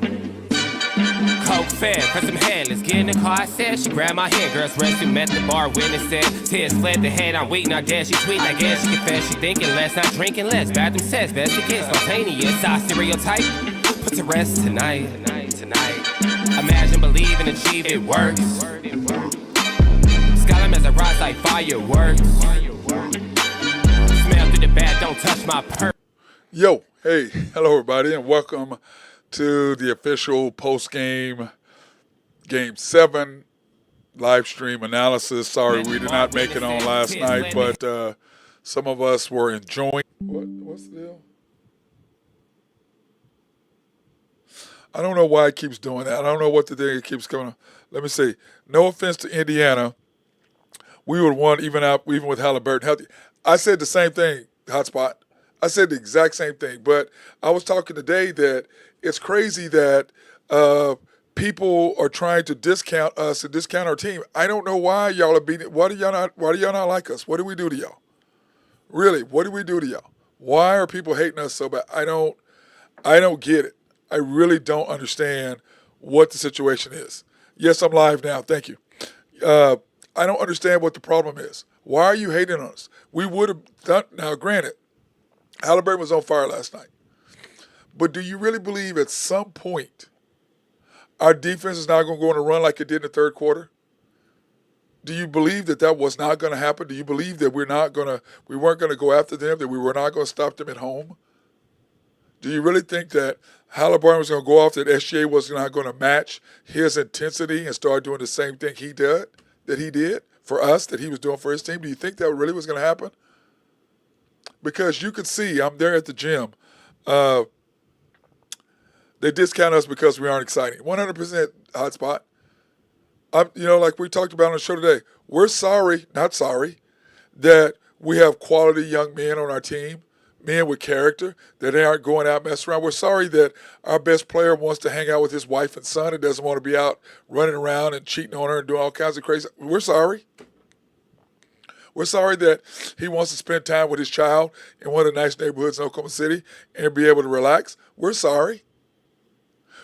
Yeah. Coke fed, press some head, let's get in the car, I said. She grabbed my hand, girls rescue, met the bar, witness said. Tears fled the head, I'm weak, not dead, she tweet, I guess she confessed. She thinking less, not drinking less, bathroom sex, best it gets, spontaneous, our stereotype. Put to rest tonight. Imagine, believe, and achieve, it works. Skyline as a rise like fireworks. Smell through the bad, don't touch my purse. Yo, hey, hello everybody, and welcome to the official post-game Game 7 live stream analysis. Sorry we did not make it on last night, but some of us were enjoying. What's the deal? I don't know why it keeps doing that. I don't know what the thing it keeps coming on. Let me see. No offense to Indiana. We would have won even with Halliburton healthy. I said the same thing, Hotspot. I said the exact same thing, but I was talking today that it's crazy that people are trying to discount us and discount our team. I don't know why y'all are beating. Why do y'all not like us? What do we do to y'all? Really, what do we do to y'all? Why are people hating us so bad? I don't get it. I really don't understand what the situation is. Yes, I'm live now. Thank you. I don't understand what the problem is. Why are you hating on us? We would have done. Now, granted, Halliburton was on fire last night. But do you really believe at some point our defense is not going to go on a run like it did in the third quarter? Do you believe that was not going to happen? Do you believe that we weren't going to go after them, that we were not going to stop them at home? Do you really think that Halliburton was going to go off, that SGA was not going to match his intensity and start doing the same thing he did for us, that he was doing for his team? Do you think that really was going to happen? Because you could see, I'm there at the gym. They discount us because we aren't exciting. 100% Hotspot. Like we talked about on the show today, we're not sorry, that we have quality young men on our team, men with character, that they aren't going out messing around. We're sorry that our best player wants to hang out with his wife and son and doesn't want to be out running around and cheating on her and doing all kinds of crazy. We're sorry. We're sorry that he wants to spend time with his child in one of the nice neighborhoods in Oklahoma City and be able to relax. We're sorry.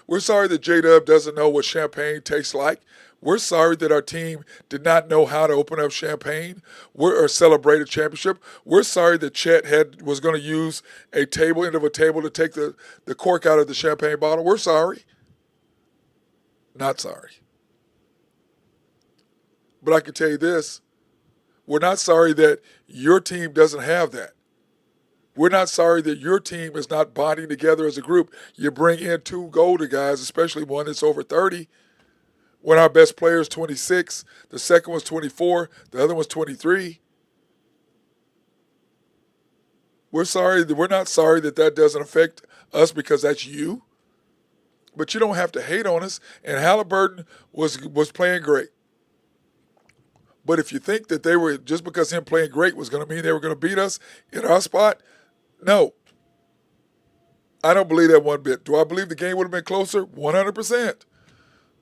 We're sorry that J-Dub doesn't know what champagne tastes like. We're sorry that our team did not know how to open up champagne or celebrate a championship. We're sorry that Chet was going to use end of a table to take the cork out of the champagne bottle. We're sorry. Not sorry. But I can tell you this. We're not sorry that your team doesn't have that. We're not sorry that your team is not bonding together as a group. You bring in two older guys, especially one that's over 30, when our best player is 26, the second was 24, the other was 23. We're not sorry that doesn't affect us because that's you. But you don't have to hate on us. And Halliburton was playing great. But if you think that they were, just because him playing great was going to mean they were going to beat us in our spot, no. I don't believe that one bit. Do I believe the game would have been closer? 100%.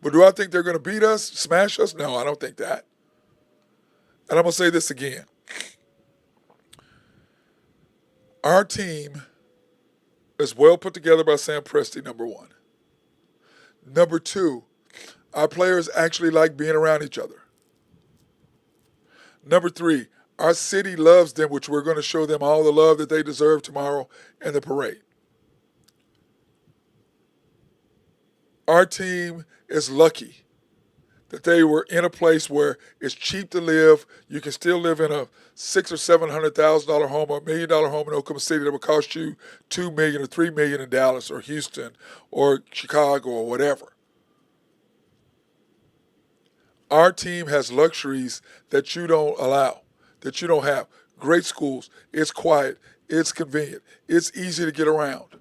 But do I think they're going to beat us, smash us? No, I don't think that. And I'm going to say this again. Our team is well put together by Sam Presti, number one. Number two, our players actually like being around each other. Number three, our city loves them, which we're going to show them all the love that they deserve tomorrow in the parade. Our team is lucky that they were in a place where it's cheap to live. You can still live in a $600,000 or $700,000 home or $1 million home in Oklahoma City that will cost you $2 million or $3 million in Dallas or Houston or Chicago or whatever. Our team has luxuries that you don't allow, that you don't have. Great schools. It's quiet. It's convenient. It's easy to get around.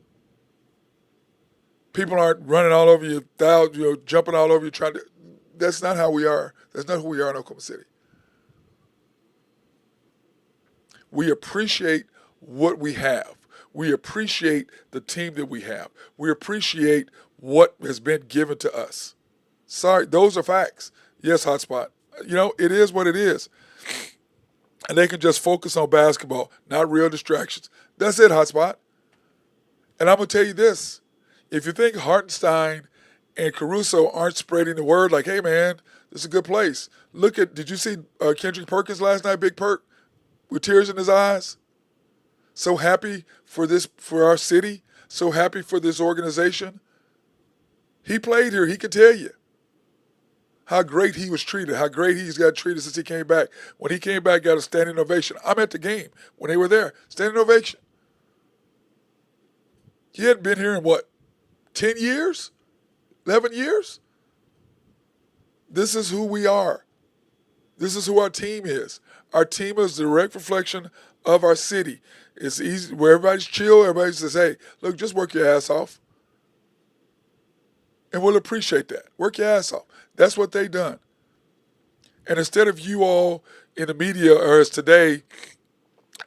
People aren't running all over you, jumping all over you, trying to. That's not how we are. That's not who we are in Oklahoma City. We appreciate what we have. We appreciate the team that we have. We appreciate what has been given to us. Sorry, those are facts. Yes, Hotspot. It is what it is. And they can just focus on basketball, not real distractions. That's it, Hotspot. And I'm going to tell you this. If you think Hartenstein and Caruso aren't spreading the word like, hey, man, this is a good place. Did you see Kendrick Perkins last night, Big Perk, with tears in his eyes? So happy for our city, so happy for this organization. He played here. He could tell you how great he was treated, how great he's got treated since he came back. When he came back, got a standing ovation. I'm at the game when they were there. Standing ovation. He hadn't been here in 10 years? 11 years? This is who we are. This is who our team is. Our team is a direct reflection of our city. It's easy where everybody's chill. Everybody says, hey, look, just work your ass off. And we'll appreciate that. Work your ass off. That's what they done. And instead of you all in the media, or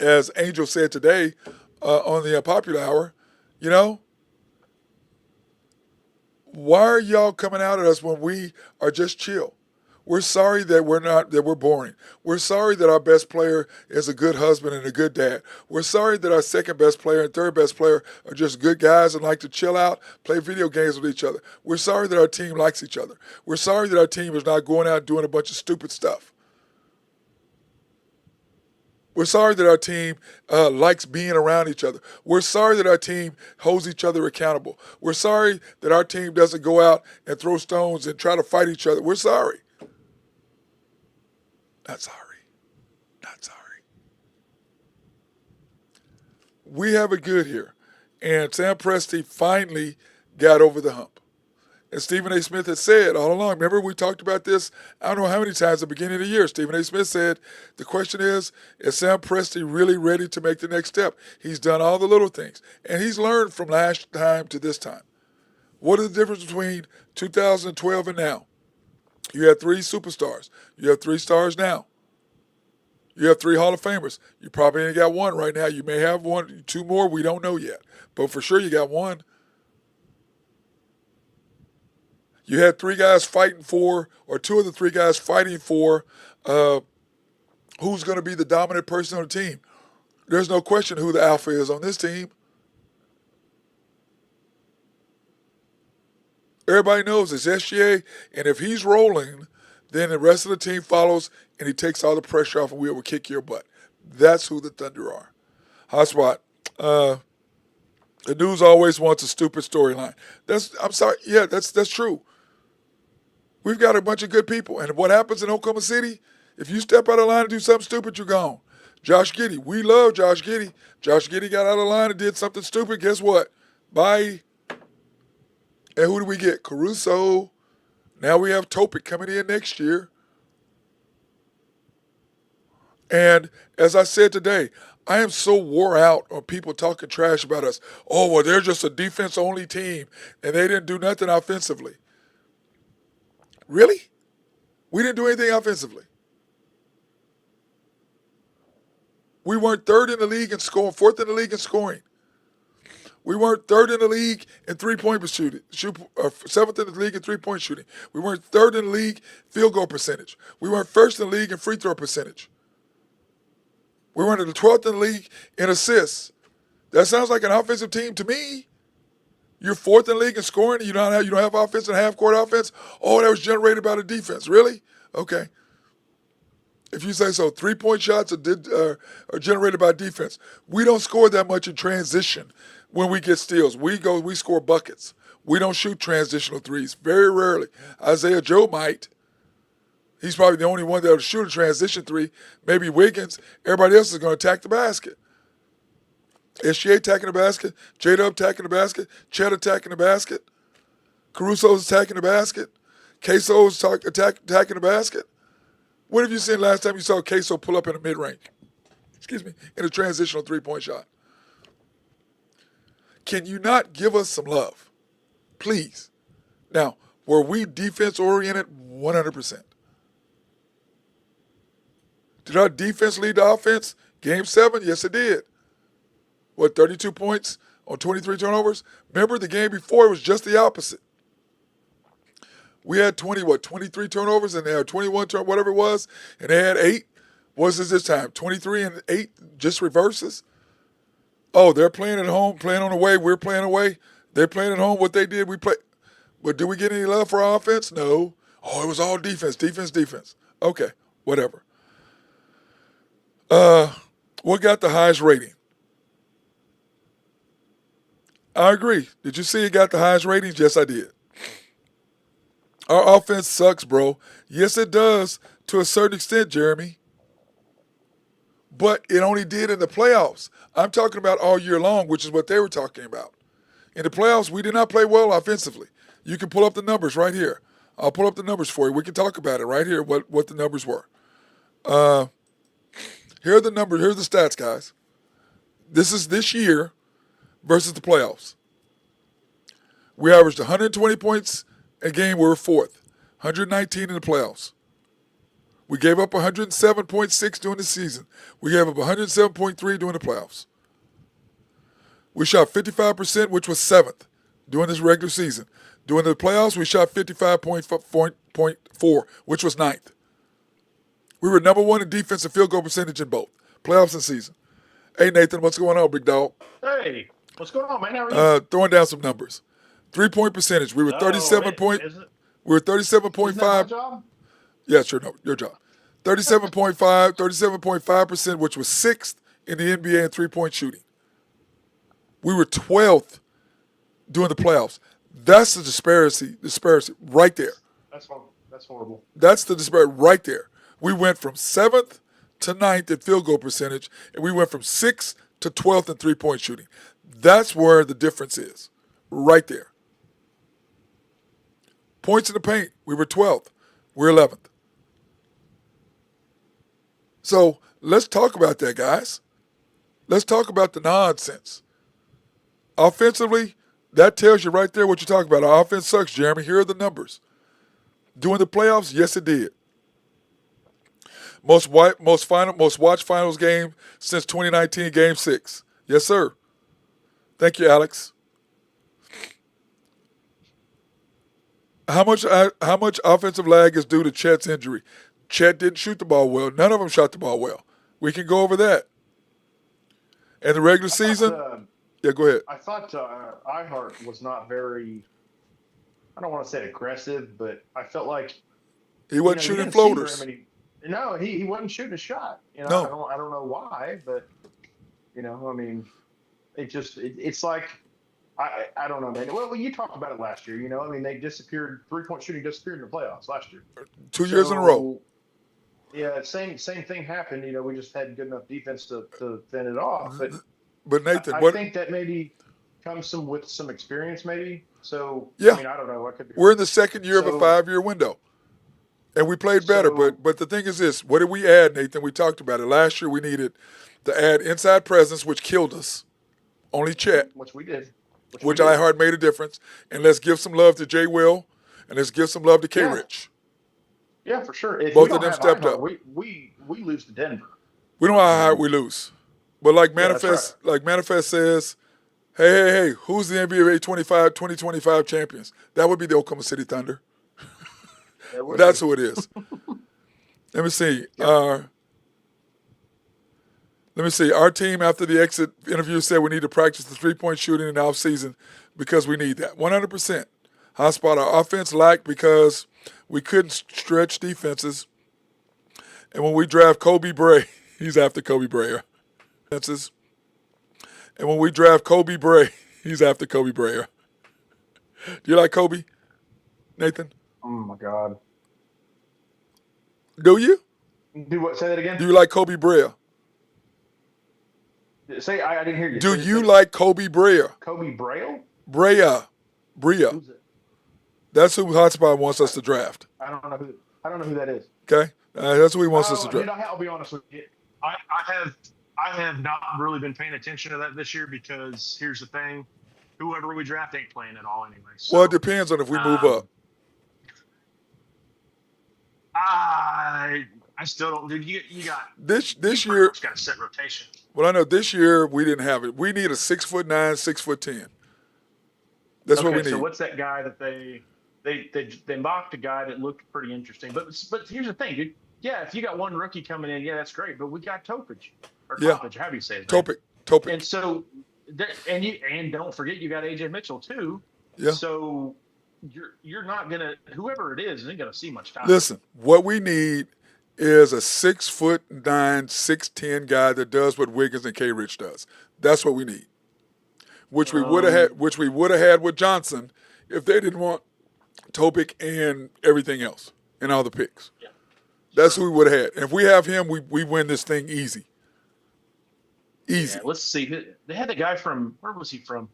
as Angel said today on the Popular Hour, why are y'all coming out at us when we are just chill? We're sorry that we're boring. We're sorry that our best player is a good husband and a good dad. We're sorry that our second best player and third best player are just good guys and like to chill out, play video games with each other. We're sorry that our team likes each other. We're sorry that our team is not going out doing a bunch of stupid stuff. We're sorry that our team likes being around each other. We're sorry that our team holds each other accountable. We're sorry that our team doesn't go out and throw stones and try to fight each other. We're sorry. Not sorry. Not sorry. We have it good here. And Sam Presti finally got over the hump. And Stephen A. Smith had said all along, remember we talked about this, I don't know how many times at the beginning of the year, Stephen A. Smith said, the question is Sam Presti really ready to make the next step? He's done all the little things. And he's learned from last time to this time. What is the difference between 2012 and now? You have 3 superstars. You have 3 stars now. You have 3 Hall of Famers. You probably ain't got 1 right now. You may have 1, 2 more. We don't know yet. But for sure you got 1. You had 3 guys fighting for, or 2 of the 3 guys fighting for who's going to be the dominant person on the team. There's no question who the alpha is on this team. Everybody knows it's SGA, and if he's rolling, then the rest of the team follows, and he takes all the pressure off, and we will kick your butt. That's who the Thunder are. Hotspot. The news always wants a stupid storyline. I'm sorry. Yeah, that's true. We've got a bunch of good people, and what happens in Oklahoma City, if you step out of line and do something stupid, you're gone. Josh Giddey. We love Josh Giddey. Josh Giddey got out of line and did something stupid. Guess what? Bye. And who do we get? Caruso. Now we have Topic coming in next year. And as I said today, I am so wore out on people talking trash about us. Oh, well, they're just a defense-only team, and they didn't do nothing offensively. Really? We didn't do anything offensively. We weren't 3rd in the league in scoring, 4th in the league in scoring. We weren't 3rd in the league in three-point shooting, 7th in the league in three-point shooting. We weren't 3rd in the league field goal percentage. We weren't 1st in the league in free throw percentage. We weren't the 12th in the league in assists. That sounds like an offensive team to me. You're 4th in the league in scoring, and you don't have offense and half-court offense? Oh, that was generated by the defense. Really? Okay. If you say so, 3-point shots are generated by defense. We don't score that much in transition when we get steals. We score buckets. We don't shoot transitional threes, very rarely. Isaiah Joe might. He's probably the only one that will shoot a transition 3. Maybe Wiggins. Everybody else is going to attack the basket. SGA attacking the basket. J-Dub attacking the basket. Chet attacking the basket. Caruso's attacking the basket. Queso's attacking the basket. When have you seen last time you saw Queso pull up in a mid-range? In a transitional 3-point shot? Can you not give us some love? Please. Now, were we defense-oriented? 100%. Did our defense lead the offense? Game 7? Yes, it did. 32 points on 23 turnovers? Remember, the game before it was just the opposite. We had 23 turnovers, and they had 21 whatever it was, and they had 8. What is this time? 23 and 8, just reverses? Oh, they're playing at home, playing on the way, we're playing away? They're playing at home. What they did, we play. But do we get any love for our offense? No. Oh, it was all defense, defense, defense. Okay, whatever. What got the highest rating? I agree. Did you see it got the highest ratings? Yes, I did. Our offense sucks, bro. Yes, it does to a certain extent, Jeremy. But it only did in the playoffs. I'm talking about all year long, which is what they were talking about. In the playoffs, we did not play well offensively. You can pull up the numbers right here. I'll pull up the numbers for you. We can talk about it right here, what the numbers were. Here are the numbers. Here are the stats, guys. This is this year versus the playoffs. We averaged 120 points a game. We were fourth. 119 in the playoffs. We gave up 107.6 during the season. We gave up 107.3 during the playoffs. We shot 55%, which was seventh during this regular season. During the playoffs, we shot 55.4, which was ninth. We were number one in defensive field goal percentage in both playoffs and season. Hey, Nathan, what's going on, big dog? Hey, what's going on, man? How are you? Throwing down some numbers. 3-point percentage. We were 37 point. We were 37.5. Job? Yeah, sure, no, your job. 37.5%, which was sixth in the NBA in three-point shooting. We were 12th during the playoffs. That's the disparity right there. That's horrible. That's the disparity right there. We went from 7th to 9th in field goal percentage, and we went from 6th to 12th in three-point shooting. That's where the difference is, right there. Points in the paint, we were 12th. We're 11th. So let's talk about that, guys. Let's talk about the nonsense. Offensively, that tells you right there what you're talking about. Our offense sucks, Jeremy. Here are the numbers. During the playoffs, yes, it did. Most watched finals game since 2019, Game 6. Yes, sir. Thank you, Alex. How much offensive lag is due to Chet's injury? Chet didn't shoot the ball well. None of them shot the ball well. We can go over that. And the regular season? Yeah, go ahead. I thought iHeart was not very, I don't want to say aggressive, but I felt like he wasn't shooting floaters. He wasn't shooting a shot. No. I don't know why, but it's like I don't know, man. Well, you talked about it last year. They disappeared. 3-point shooting disappeared in the playoffs last year. 2 years in a row. Yeah, same thing happened. We just had good enough defense to fend it off. But Nathan, I think that maybe comes with some experience, maybe. So yeah, I don't know. We're in the second year of a 5-year window, and we played better. But the thing is this: what did we add, Nathan? We talked about it last year. We needed to add inside presence, which killed us. Only Chet, which we did. Which iHeart made a difference. And let's give some love to Jay Will, and let's give some love to K. Rich. Yeah, for sure. If both of them stepped up. We lose to Denver. We don't know how hard we lose. But like Manifest, says, hey, who's the NBA 2025 champions? That would be the Oklahoma City Thunder. That's who it is. Let me see. Our team after the exit interview said we need to practice the three-point shooting in the offseason because we need that. 100%. Hot spot. Our offense lacked because we couldn't stretch defenses. And when we draft Kobe Bray, he's after Kobe Brayer. And when we draft Kobe Bray, he's after Kobe Brayer. Do you like Kobe, Nathan? Oh, my God. Do you? Do what? Say that again? Do you like Kobe Brayer? I didn't hear you. Do you like Kobe Brayer? Kobe Braille? Brea. Who's it? That's who Hotspot wants us to draft. I don't know who that is. Okay, that's who he wants us to draft. Dude, I'll be honest with you. I have not really been paying attention to that this year because here's the thing: whoever we draft ain't playing at all anyway. So, well, it depends on if we move up. I still don't. Dude, you got this year. Got a set rotation. Well, I know this year we didn't have it. We need a 6'9", 6'10". That's what we need. So what's that guy that they mocked a guy that looked pretty interesting? But here's the thing, dude. Yeah, if you got one rookie coming in, yeah, that's great. But we got Topage, or Topage, how do you say it? Topic. And so and don't forget you got AJ Mitchell too. Yeah. So you're not gonna, whoever it is isn't gonna see much time. Listen, what we need is a 6'9", 6'10" guy that does what Wiggins and K. Rich does. That's what we need. Which we would have had. Which we would have had with Johnson if they didn't want Topic and everything else and all the picks. Yeah. That's who we would have had. And if we have him, we win this thing easy. Easy. Yeah, let's see. They had the guy from, where was he from?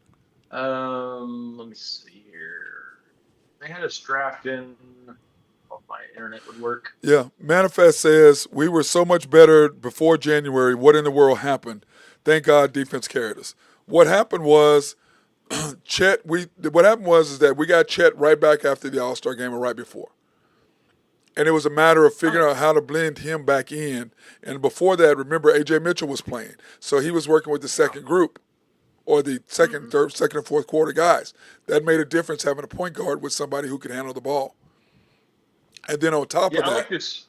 Let me see here. They had us draft in. Oh, my internet would work. Yeah. Manifest says we were so much better before January. What in the world happened? Thank God defense carried us. What happened was Chet. What happened was is that we got Chet right back after the All-Star game or right before. And it was a matter of figuring out how to blend him back in. And before that, remember, A.J. Mitchell was playing. So he was working with the second group or the second and fourth quarter guys. That made a difference having a point guard with somebody who could handle the ball. And then on top of that. I like this.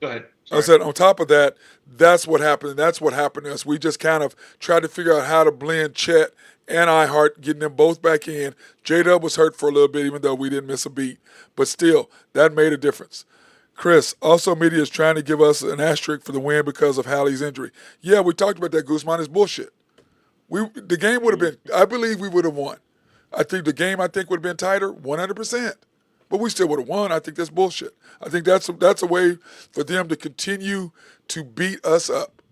Go ahead. I said on top of that, that's what happened. And that's what happened to us. We just kind of tried to figure out how to blend Chet and iHeart, getting them both back in. J-Dub was hurt for a little bit, even though we didn't miss a beat. But still, that made a difference. Chris, also media is trying to give us an asterisk for the win because of Hallie's injury. Yeah, we talked about that, Guzman. It's bullshit. The game would have been, I believe we would have won. I think the game, would have been tighter, 100%. But we still would have won. I think that's bullshit. I think that's a way for them to continue to beat us up.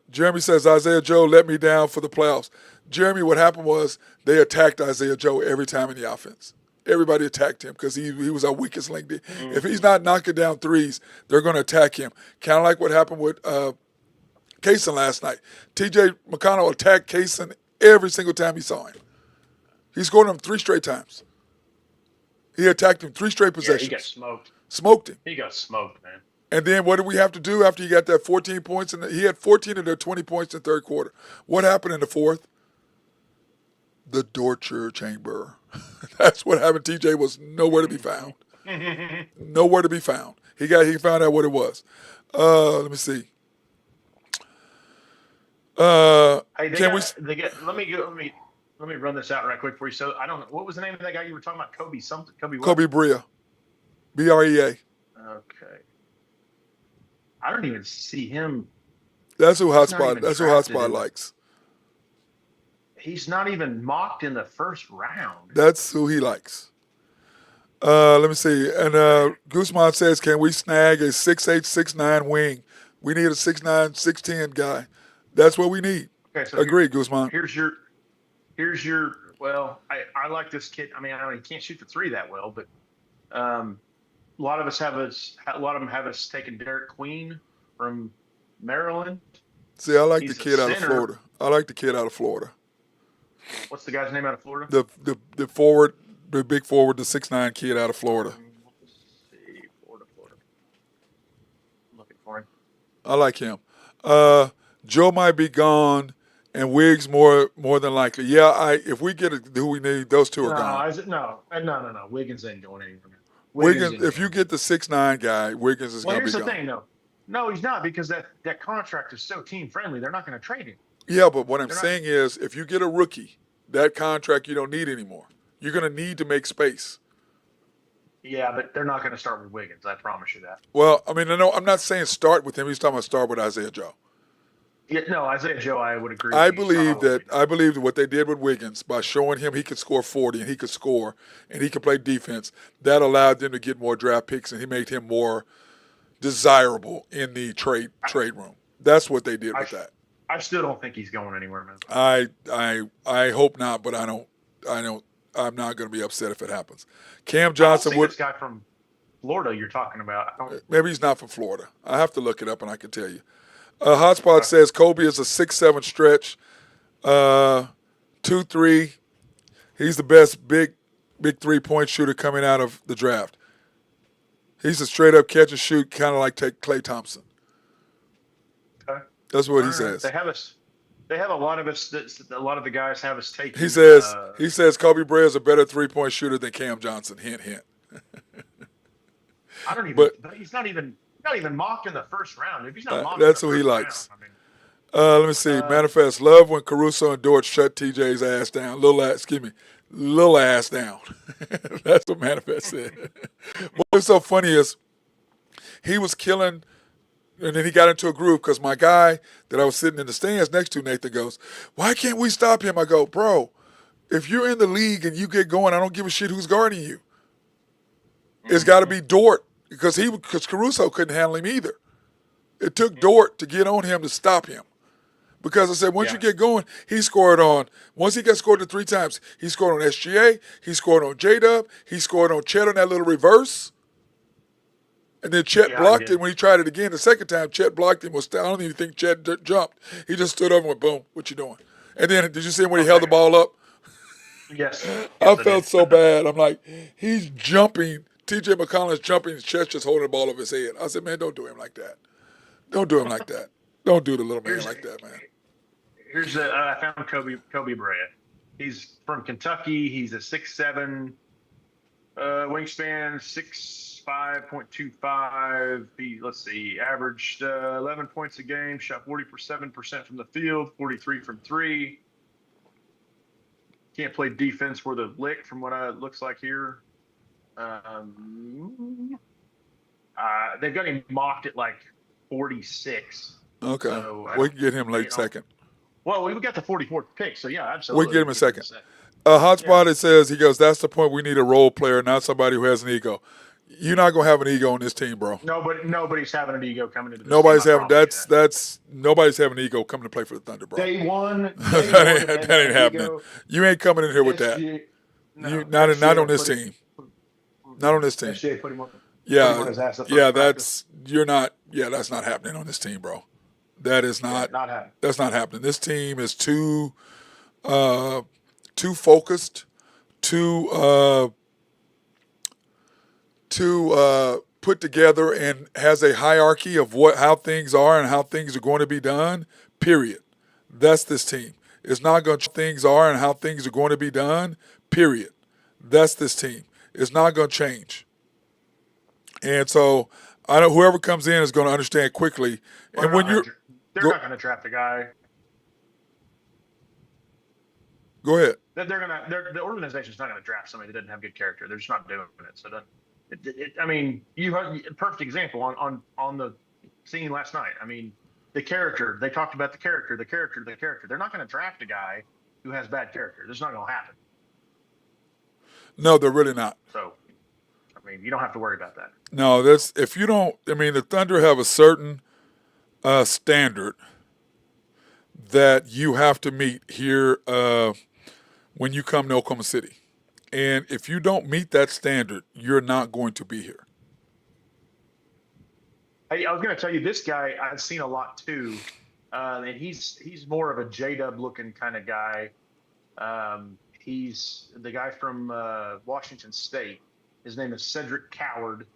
Jeremy says, Isaiah Joe let me down for the playoffs. Jeremy, what happened was they attacked Isaiah Joe every time in the offense. Everybody attacked him because he was our weakest link. If he's not knocking down threes, they're going to attack him. Kind of like what happened with Kaysen last night. T.J. McConnell attacked Kaysen every single time he saw him. He scored him 3 straight times. He attacked him 3 straight possessions. Yeah, he got smoked. Smoked him. He got smoked, man. And then what did we have to do after he got that 14 points? He had 14 of their 20 points in the third quarter. What happened in the fourth? The torture chamber. That's what happened. TJ was nowhere to be found. Nowhere to be found. He found out what it was. Let me see. Let me run this out right quick for you. So I don't know, what was the name of that guy you were talking about? Kobe something? Kobe what? Kobe Brea. Brea. Okay. I don't even see him. That's who Hotspot likes. He's not even mocked in the first round. That's who he likes. Let me see. And Guzman says, can we snag a 6'8", 6'9" wing? We need a 6'9", 6'10" guy. That's what we need. Okay, so agreed, Guzman. Here's your. Well, I like this kid. I mean, he can't shoot the 3 that well, but a lot of them have us taking Derek Queen from Maryland. See, I like He's the kid out of center. Florida. I like the kid out of Florida. What's the guy's name out of Florida? The forward, the big forward, the 6'9" kid out of Florida. Let's see, Florida. I'm looking for him. I like him. Joe might be gone, and Wiggs more than likely. Yeah, if we get who we need, those two are gone. No. Wiggins ain't going anywhere. Wiggins, if you get the 6'9" guy, Wiggins is going to be gone. Here's the thing, though. No, he's not, because that contract is so team friendly. They're not going to trade him. Yeah, but what I'm saying is, if you get a rookie, that contract you don't need anymore. You're going to need to make space. Yeah, but they're not going to start with Wiggins. I promise you that. Well, I mean, I'm not saying start with him. He's talking about start with Isaiah Joe. Yeah, no, Isaiah Joe, I would agree. I believe that what they did with Wiggins by showing him he could score 40 and he could score and he could play defense, that allowed them to get more draft picks and he made him more desirable in the trade room. That's what they did with that. I still don't think he's going anywhere, man. I hope not, but I'm not going to be upset if it happens. Cam Johnson would. This guy from Florida you're talking about. Maybe he's not from Florida. I have to look it up and I can tell you. Hotspot says Kobe is a 6'7" stretch, 2'3". He's the best big 3-point shooter coming out of the draft. He's a straight up catch and shoot, kind of like Klay Thompson. Okay. That's what he says. They have a lot of us. A lot of the guys have us taking. He says Kobe Brea is a better 3-point shooter than Cam Johnson. Hint, hint. I don't even. But he's not even mocked in the first round. If he's not mocked, that's who he likes. Let me see. Manifest love when Caruso and Dort shut TJ's ass down. Little ass down. That's what Manifest said. What's so funny is he was killing, and then he got into a groove because my guy that I was sitting in the stands next to, Nathan, goes, "Why can't we stop him?" I go, "Bro, if you're in the league and you get going, I don't give a shit who's guarding you. It's got to be Dort because Caruso couldn't handle him either. It took Dort to get on him to stop him. Because I said, once you get going, once he got scored 3 times, he scored on SGA, he scored on J-Dub, he scored on Chet on that little reverse. And then Chet blocked it when he tried it again. The second time, Chet blocked him. I don't even think Chet jumped. He just stood over and went, boom, what you doing? And then, did you see him when he held the ball up? Yes. I felt so bad. I'm like, he's jumping. TJ McConnell's jumping. Chet's just holding the ball over his head. I said, man, don't do him like that. Don't do him like that. Don't do the little man like that, man. I found Kobe Bryant. He's from Kentucky. He's a 6'7", wingspan, 6'5.25". Let's see, averaged 11 points a game, shot 47% from the field, 43 from 3. Can't play defense for the lick from what it looks like here. They've got him mocked at like 46. Okay. So, we can get him late second. Well, we got the 44th pick, so yeah, absolutely. We can get him a second. Hotspot, it says, he goes, that's the point. We need a role player, not somebody who has an ego. You're not gonna have an ego on this team, bro. Nobody's having an ego coming into this nobody's team. Nobody's having an ego coming to play for the Thunder, bro. Day one. that ain't happening. You ain't coming in here with that. Not on this team. Not on this team. SGA put him on. That's not happening on this team, bro. That is not happening. That's not happening. This team is too focused, too put together, and has a hierarchy of how things are and how things are going to be done. Period. That's this team. It's not going to things are and how things are going to be done. Period. That's this team. It's not going to change. And so I know whoever comes in is going to understand quickly. And when they're not going to draft a guy. Go ahead. The organization's not going to draft somebody that doesn't have good character. They're just not doing it. So you have a perfect example on the scene last night. I mean, the character. They talked about the character. They're not going to draft a guy who has bad character. This is not going to happen. No, they're really not. So, I mean, you don't have to worry about that. No, the Thunder have a certain standard that you have to meet here when you come to Oklahoma City. And if you don't meet that standard, you're not going to be here. Hey, I was going to tell you, this guy I've seen a lot too, and he's more of a J-Dub looking kind of guy. He's the guy from Washington State. His name is Cedric Coward.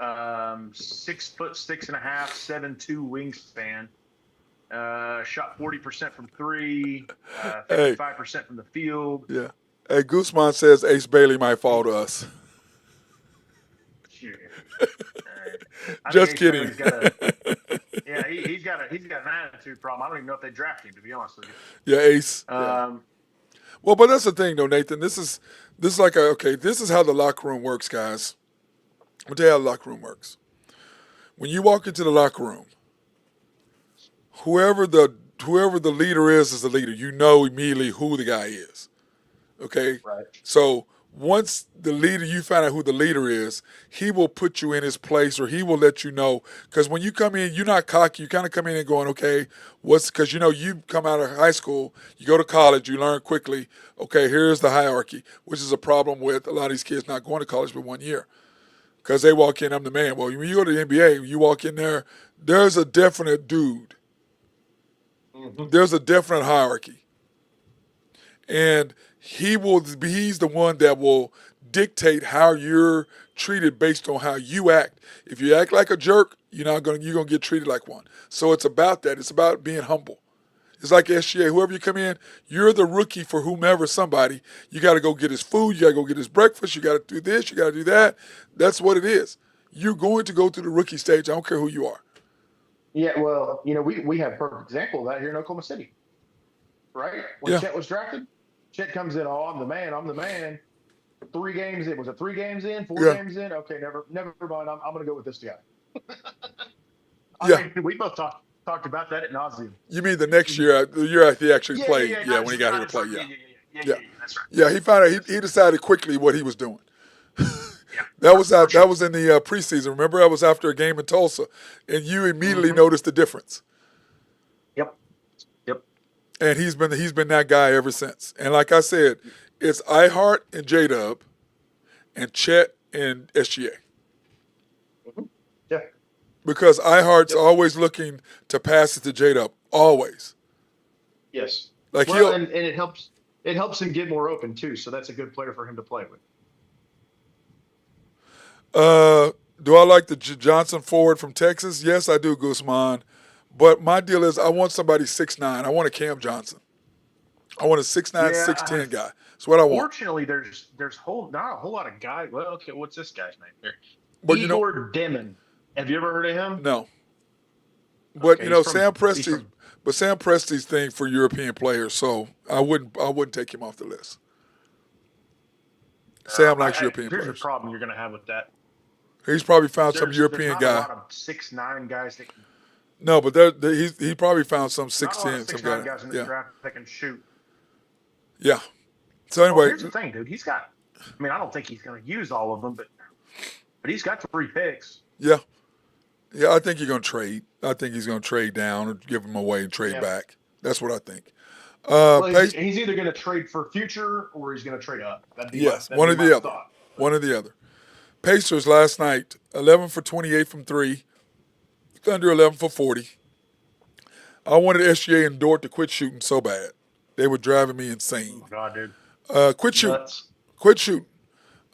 6'6.5", 7'2" wingspan. Shot 40% from 3, 55% from the field. Yeah. Hey, Guzman says Ace Bailey might fall to us. Sure. Just kidding. He's got an attitude problem. I don't even know if they draft him, to be honest with you. Yeah, Ace. Well, but that's the thing, though, Nathan. This is how the locker room works, guys. I'll tell you how the locker room works. When you walk into the locker room, whoever the leader is the leader. You know immediately who the guy is. Okay? Right. So once you find out who the leader is, he will put you in his place, or he will let you know. Because when you come in, you're not cocky. You kind of come in and going, okay, because you come out of high school, you go to college, you learn quickly, okay, here's the hierarchy, which is a problem with a lot of these kids not going to college for 1 year. Because they walk in, I'm the man. Well, when you go to the NBA, you walk in there, there's a definite dude. Mm-hmm. There's a definite hierarchy. And he's the one that will dictate how you're treated based on how you act. If you act like a jerk, you're gonna get treated like one. So it's about that. It's about being humble. It's like SGA. Whoever you come in, you're the rookie for somebody. You got to go get his food. You got to go get his breakfast. You got to do this. You got to do that. That's what it is. You're going to go through the rookie stage. I don't care who you are. Yeah, well, we have a perfect example of that here in Oklahoma City, right? When Yeah. Chet was drafted, Chet comes in, oh, I'm the man, I'm the man. 3 games in, was it 3 games in, four Yeah. games in? Okay, never mind. I'm going to go with this guy. I Yeah. mean, we both talked about that at nauseum. You mean the next year, the year he actually Yeah, yeah, played? yeah. Yeah, when he got here to play. Yeah, Yeah. yeah, yeah, yeah, Yeah. yeah, yeah. That's right. Yeah. He found out. He decided quickly what he was doing. Yeah, That was for that sure. was in the preseason. Remember, that was after a game in Tulsa, and you immediately Mm-hmm. noticed the difference. Yep. Yep. And he's been that guy ever since. And like I said, it's iHeart and J Dub, and Chet and SGA. Mm-hmm. Yeah. Because iHeart's Yep. always looking to pass it to J Dub. Always. Yes. Like Well, and it helps him get more open too. So that's a good player for him to play with. do I like the Johnson forward from Texas? Yes, I do, Guzman. But my deal is I want somebody 6'9". I want a Cam Johnson. I want a 6'9", Yeah. 6'10" guy. That's what I want. Fortunately, there's not a whole lot of guys. Well, okay, what's this guy's name here? But Igor Demon. Have you ever heard of him? No. But Okay, Sam Presti's thing for European players, so I wouldn't take him off the list. Sam likes European here's players. the problem you're going to have with that. He's probably found some European there's guy. not a lot of 6'9" guys that can. No, but he probably found some 6'10", some guy. Guys in the draft that can shoot. Yeah. So anyway, here's the thing, dude. He's got. I mean, I don't think he's going to use all of them, but he's got 3 picks. Yeah. Yeah, I think you're going to trade. I think he's going to trade down or give them away and trade back. That's what I think. He's either going to trade for future or he's going to trade up. One or the other. One or the other. Pacers last night, 11 for 28 from 3. Thunder 11 for 40. I wanted SGA and Dort to quit shooting so bad. They were driving me insane. Oh, God, dude. Quit shooting. Nuts. Quit shooting.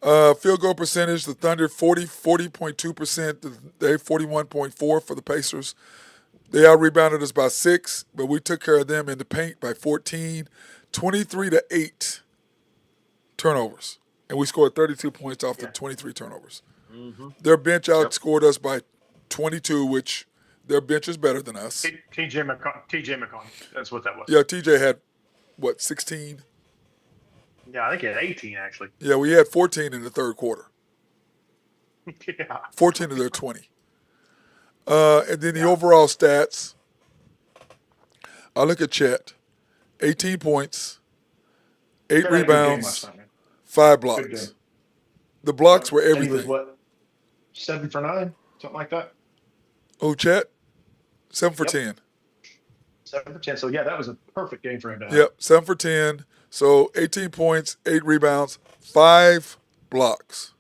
Field goal percentage, the Thunder 40.2%. They 41.4% for the Pacers. They out-rebounded us by 6, but we took care of them in the paint by 14. 23-8 turnovers. And we scored 32 points off the 23 turnovers. Mm-hmm. Their bench outscored us by 22, which their bench is better than us. TJ McConnell. That's what that was. Yeah, TJ had, 16? Yeah, I think he had 18, actually. Yeah, we had 14 in the third quarter. Yeah. 14 of their 20. And then the overall stats, I look at Chet, 18 points, 8 rebounds, 5 blocks. The blocks were everything. And he was 7 for 9? Something like that? Oh, Chet? 7 for 10. 7 for 10. So, yeah, that was a perfect game for him to have. Yep, 7 for 10. So 18 points, 8 rebounds, 5 blocks.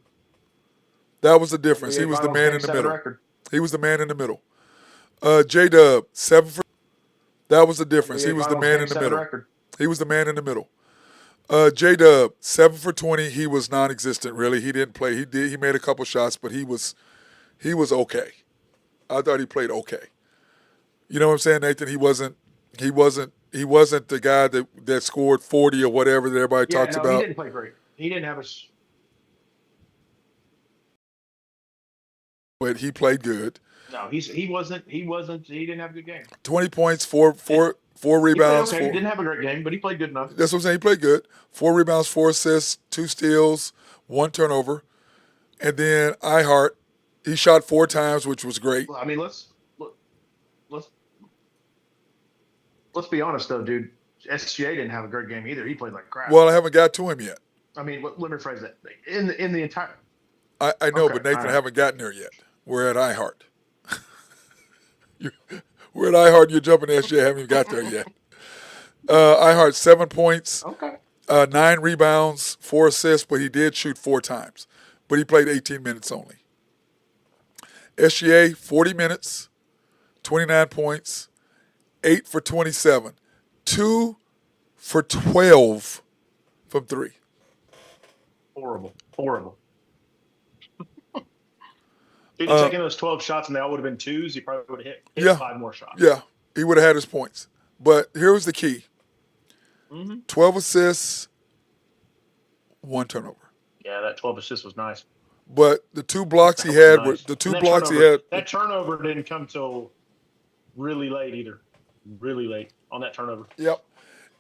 That was the difference. He was the man in the middle. He was the man in the middle. J-Dub, 7 for. That was the difference. He was the man in the middle. He was the man in the middle. J-Dub, 7 for 20. He was non-existent, really. He didn't play. He made a couple shots, but he was okay. I thought he played okay. You know what I'm saying, Nathan? He wasn't the guy that scored 40 or whatever that everybody talks about. He didn't play great. He didn't have a. But he played good. No, he wasn't. He didn't have a good game. 20 points, four rebounds. He didn't have a great game, but he played good enough. That's what I'm saying. He played good. 4 rebounds, 4 assists, 2 steals, 1 turnover. And then iHeart, he shot 4 times, which was great. Well, I mean, let's be honest though, dude. SGA didn't have a great game either. He played like crap. Well, I haven't got to him yet. I mean, let me rephrase that. In the entire. I know, but Nathan, I haven't gotten there yet. We're at iHeart. We're at iHeart. You're jumping to SGA. I haven't even got there yet. iHeart, 7 points. Okay. 9 rebounds, 4 assists, but he did shoot 4 times. But he played 18 minutes only. SGA, 40 minutes, 29 points, 8 for 27, 2 for 12 from 3. Horrible. If he'd taken those 12 shots and they all would have been 2s, he probably would have hit 5 more shots. Yeah, he would have had his points. But here was the key. Mm-hmm. 12 assists, 1 turnover. Yeah, that 12 assists was nice. But the 2 blocks he had were That turnover didn't come till really late either. Really late on that turnover. Yep.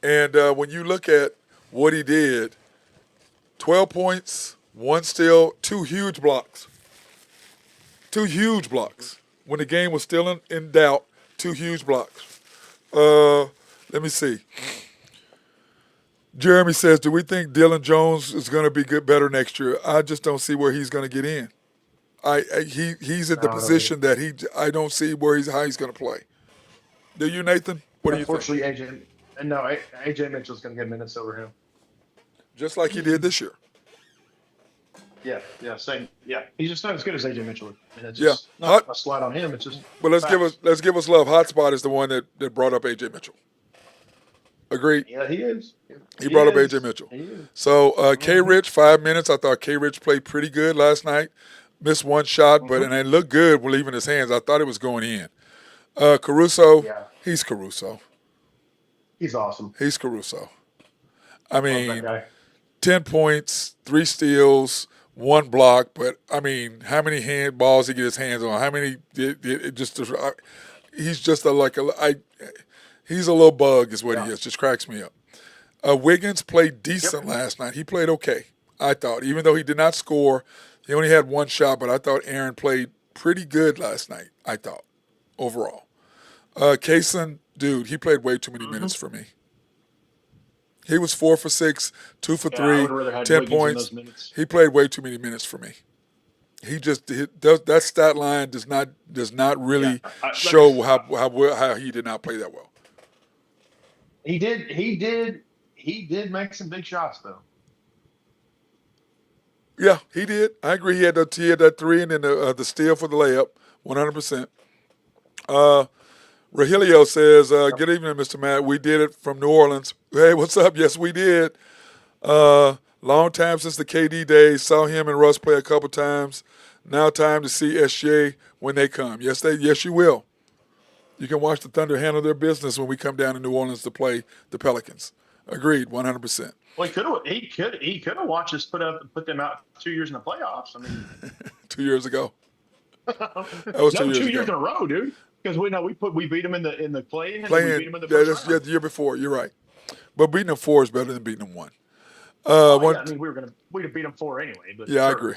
And when you look at what he did, 12 points, 1 steal, 2 huge blocks. 2 huge blocks. When the game was still in doubt, 2 huge blocks. Let me see. Jeremy says, do we think Dylan Jones is going to be better next year? I just don't see where he's going to get in. He's at the position that I don't see how he's going to play. Do you, Nathan? What do you think? Unfortunately, AJ Mitchell's going to get minutes over him. Just like he did this year. Yeah, same. Yeah, he's just not as good as AJ Mitchell. And it's just not a slide on him. It's just. But let's give us love. Hotspot is the one that brought up AJ Mitchell. Agreed. Yeah, he is. He brought up AJ Mitchell. So K Rich, 5 minutes. I thought K Rich played pretty good last night. Missed 1 shot, and it looked good with leaving his hands. I thought it was going in. Caruso, he's Caruso. He's awesome. He's Caruso. I mean, 10 points, 3 steals, 1 block. But I mean, how many balls he get his hands on? How many? He's just he's a little bug, is what he is. Just cracks me up. Wiggins played decent last night. He played okay, I thought, even though he did not score. He only had 1 shot, but I thought Aaron played pretty good last night, I thought, overall. Kaysen, dude, he played way too many minutes for me. He was 4 for 6, 2 for 3, 10 points. He played way too many minutes for me. That stat line does not really show how he did not play that well. He did make some big shots though. Yeah, he did. I agree. He had that 3 and then the steal for the layup, 100%. Rahilio says, good evening, Mr. Matt. We did it from New Orleans. Hey, what's up? Yes, we did. Long time since the KD days. Saw him and Russ play a couple times. Now time to see SJ when they come. Yes, you will. You can watch the Thunder handle their business when we come down to New Orleans to play the Pelicans. Agreed, 100%. Well, he could have watched us put them out 2 years in the playoffs. I mean, 2 years ago. That was 2 years in a row, dude. Because we beat them in the play-in. We beat them in the first round. The year before. You're right. But beating them 4 is better than beating them 1. I mean, we'd have beat them 4 anyway. But yeah, sure. I agree.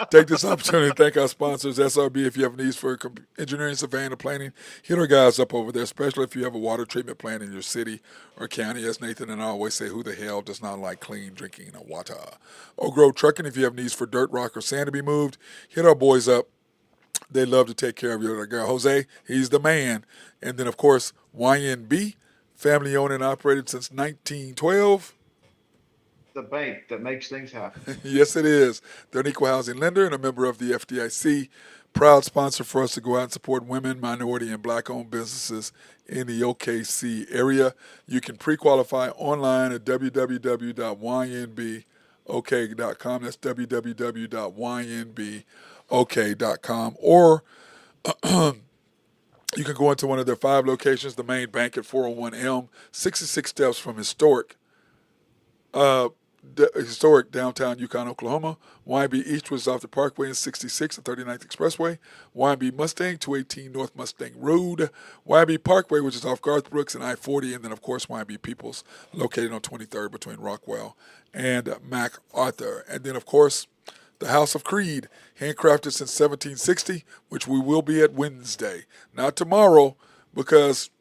Take this opportunity to thank our sponsors, SRB. If you have needs for engineering, surveying, or planning, hit our guys up over there, especially if you have a water treatment plant in your city or county. As Nathan and I always say, who the hell does not like clean drinking water? Or Grow Trucking, if you have needs for dirt, rock, or sand to be moved, hit our boys up. They love to take care of you. Our guy Jose, he's the man. And then, of course, YNB, family owned and operated since 1912. The bank that makes things happen. Yes, it is. They're an equal housing lender and a member of the FDIC. Proud sponsor for us to go out and support women, minority, and black-owned businesses in the OKC area. You can pre-qualify online at www.ynbok.com. That's www.ynbok.com. Or you can go into one of their 5 locations, the main bank at 401 Elm, 66 steps from historic downtown Yukon, Oklahoma. YB Eastwood is off the Parkway and 66 and 39th Expressway. YB Mustang, 218 North Mustang Road. YB Parkway, which is off Garth Brooks and I-40. And then, of course, YB Peoples, located on 23rd between Rockwell and MacArthur. And then, of course, the House of Creed, handcrafted since 1760, which we will be at Wednesday. Not tomorrow, because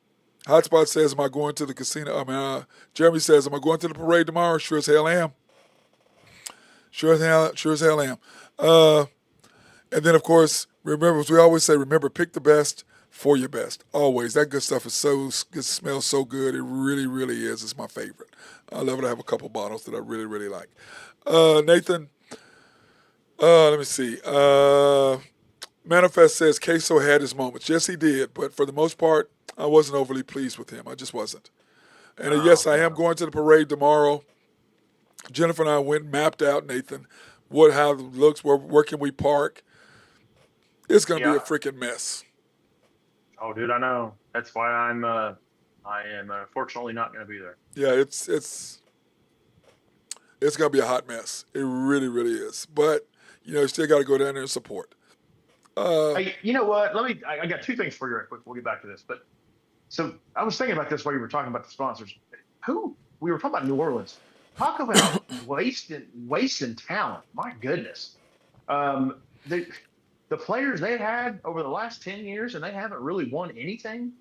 Hotspot says, am I going to the casino? Jeremy says, am I going to the parade tomorrow? Sure as hell am. Sure as hell am. And then, of course, remember, as we always say, remember, pick the best for your best. Always. That good stuff it smells so good. It really, really is. It's my favorite. I love it. I have a couple bottles that I really, really like. Nathan, let me see. Manifest says Queso had his moments. Yes, he did. But for the most part, I wasn't overly pleased with him. I just wasn't. And yes, I am going to the parade tomorrow. Jennifer and I went and mapped out, Nathan, how it looks, where can we park. It's going to be a freaking mess. Oh, dude, I know. That's why I am unfortunately not going to be there. Yeah, it's going to be a hot mess. It really, really is. But, you still got to go down there and support. Hey, you know what? I got two things for you right quick. We'll get back to this. But so I was thinking about this while you were talking about the sponsors. We were talking about New Orleans. Talk about wasting talent. My goodness. The players they had over the last 10 years, and they haven't really won anything.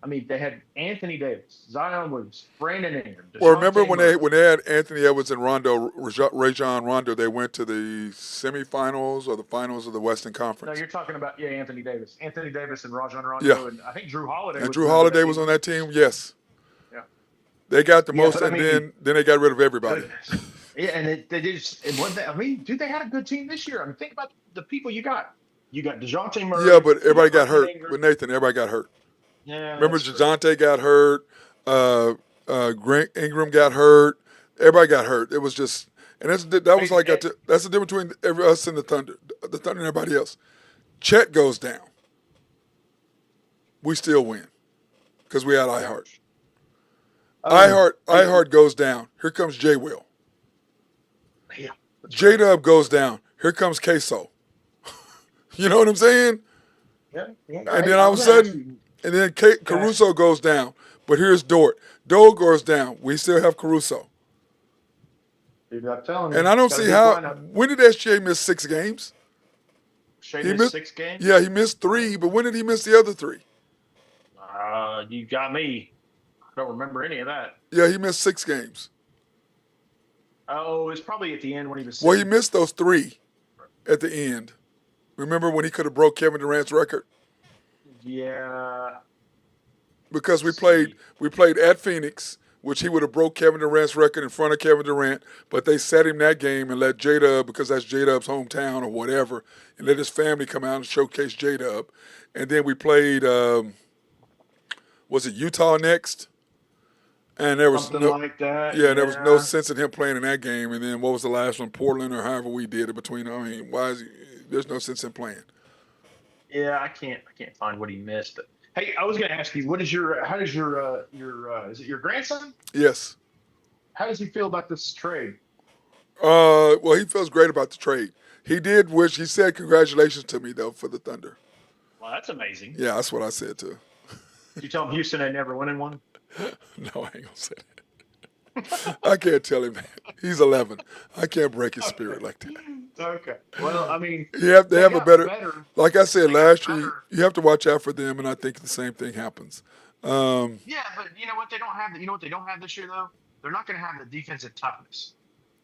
I mean, they had Anthony Davis, Zion Williams, Brandon Ingram. Well, remember DeJounte when Murray. they had Anthony Edwards and Rajon Rondo, they went to the semifinals or the finals of the Western No, Conference. you're talking about Anthony Davis and Rajon Rondo, Yeah. and I think Drew Holiday. And Drew Holiday was on that team. Yes, Yeah. they got the Yeah, most, but I and mean- then they got rid of everybody. Yeah, and they just it wasn't. I mean, dude, they had a good team this year. I mean, think about the people you got. You got DeJounte Murray. Yeah, but everybody got Brandon hurt. Ingram. But Nathan, everybody got hurt. Yeah, Remember, that's true. DeJounte got hurt. Ingram got hurt. Everybody got hurt. It was just, and that was like that's the difference between us and the Thunder and everybody else. Chet goes down. We still win because we had iHeart. iHeart goes down. Here comes J. Will. Yeah. J Dub goes down. Here comes Queso. You know what I'm saying? Yeah. And then all of a sudden, and then Caruso goes down. But here's Dort. Dort goes down. We still have Caruso. Dude, I'm telling you. And I don't see how. When did SJ miss 6 games? Shea he missed missed- 6 games. Yeah, he missed 3. But when did he miss the other 3? You got me. I don't remember any of that. Yeah, he missed 6 games. Oh, it's probably at the end when he was. Well, he missed those 3 at the end. Remember when he could have broke Kevin Durant's record? Yeah. Because we played at Phoenix, which he would have broke Kevin Durant's record in front of Kevin Durant, but they set him that game and let J-Dub, because that's J-Dub's hometown or whatever, and let his family come out and showcase J-Dub. And then we played, was it Utah next? And there was Something like that. yeah, there was no sense in him playing in that game. And then what was the last one? Portland or however we did it between. I mean, there's no sense in playing. Yeah, I can't find what he missed. But hey, I was going to ask you, how does your is it your grandson? Yes. How does he feel about this trade? Well, he feels great about the trade. He said congratulations to me though for the Thunder. Well, that's amazing. Yeah, that's what I said too. Did you tell him Houston ain't never winning one? No, I ain't gonna say that. I can't tell him that. He's 11. I can't break his spirit like that. Okay. Well, I mean, They have a got better. Like I said They last got year, better. you have to watch out for them, and I think the same thing happens. Yeah, but you know what they don't have? You know what they don't have this year though? They're not going to have the defensive toughness.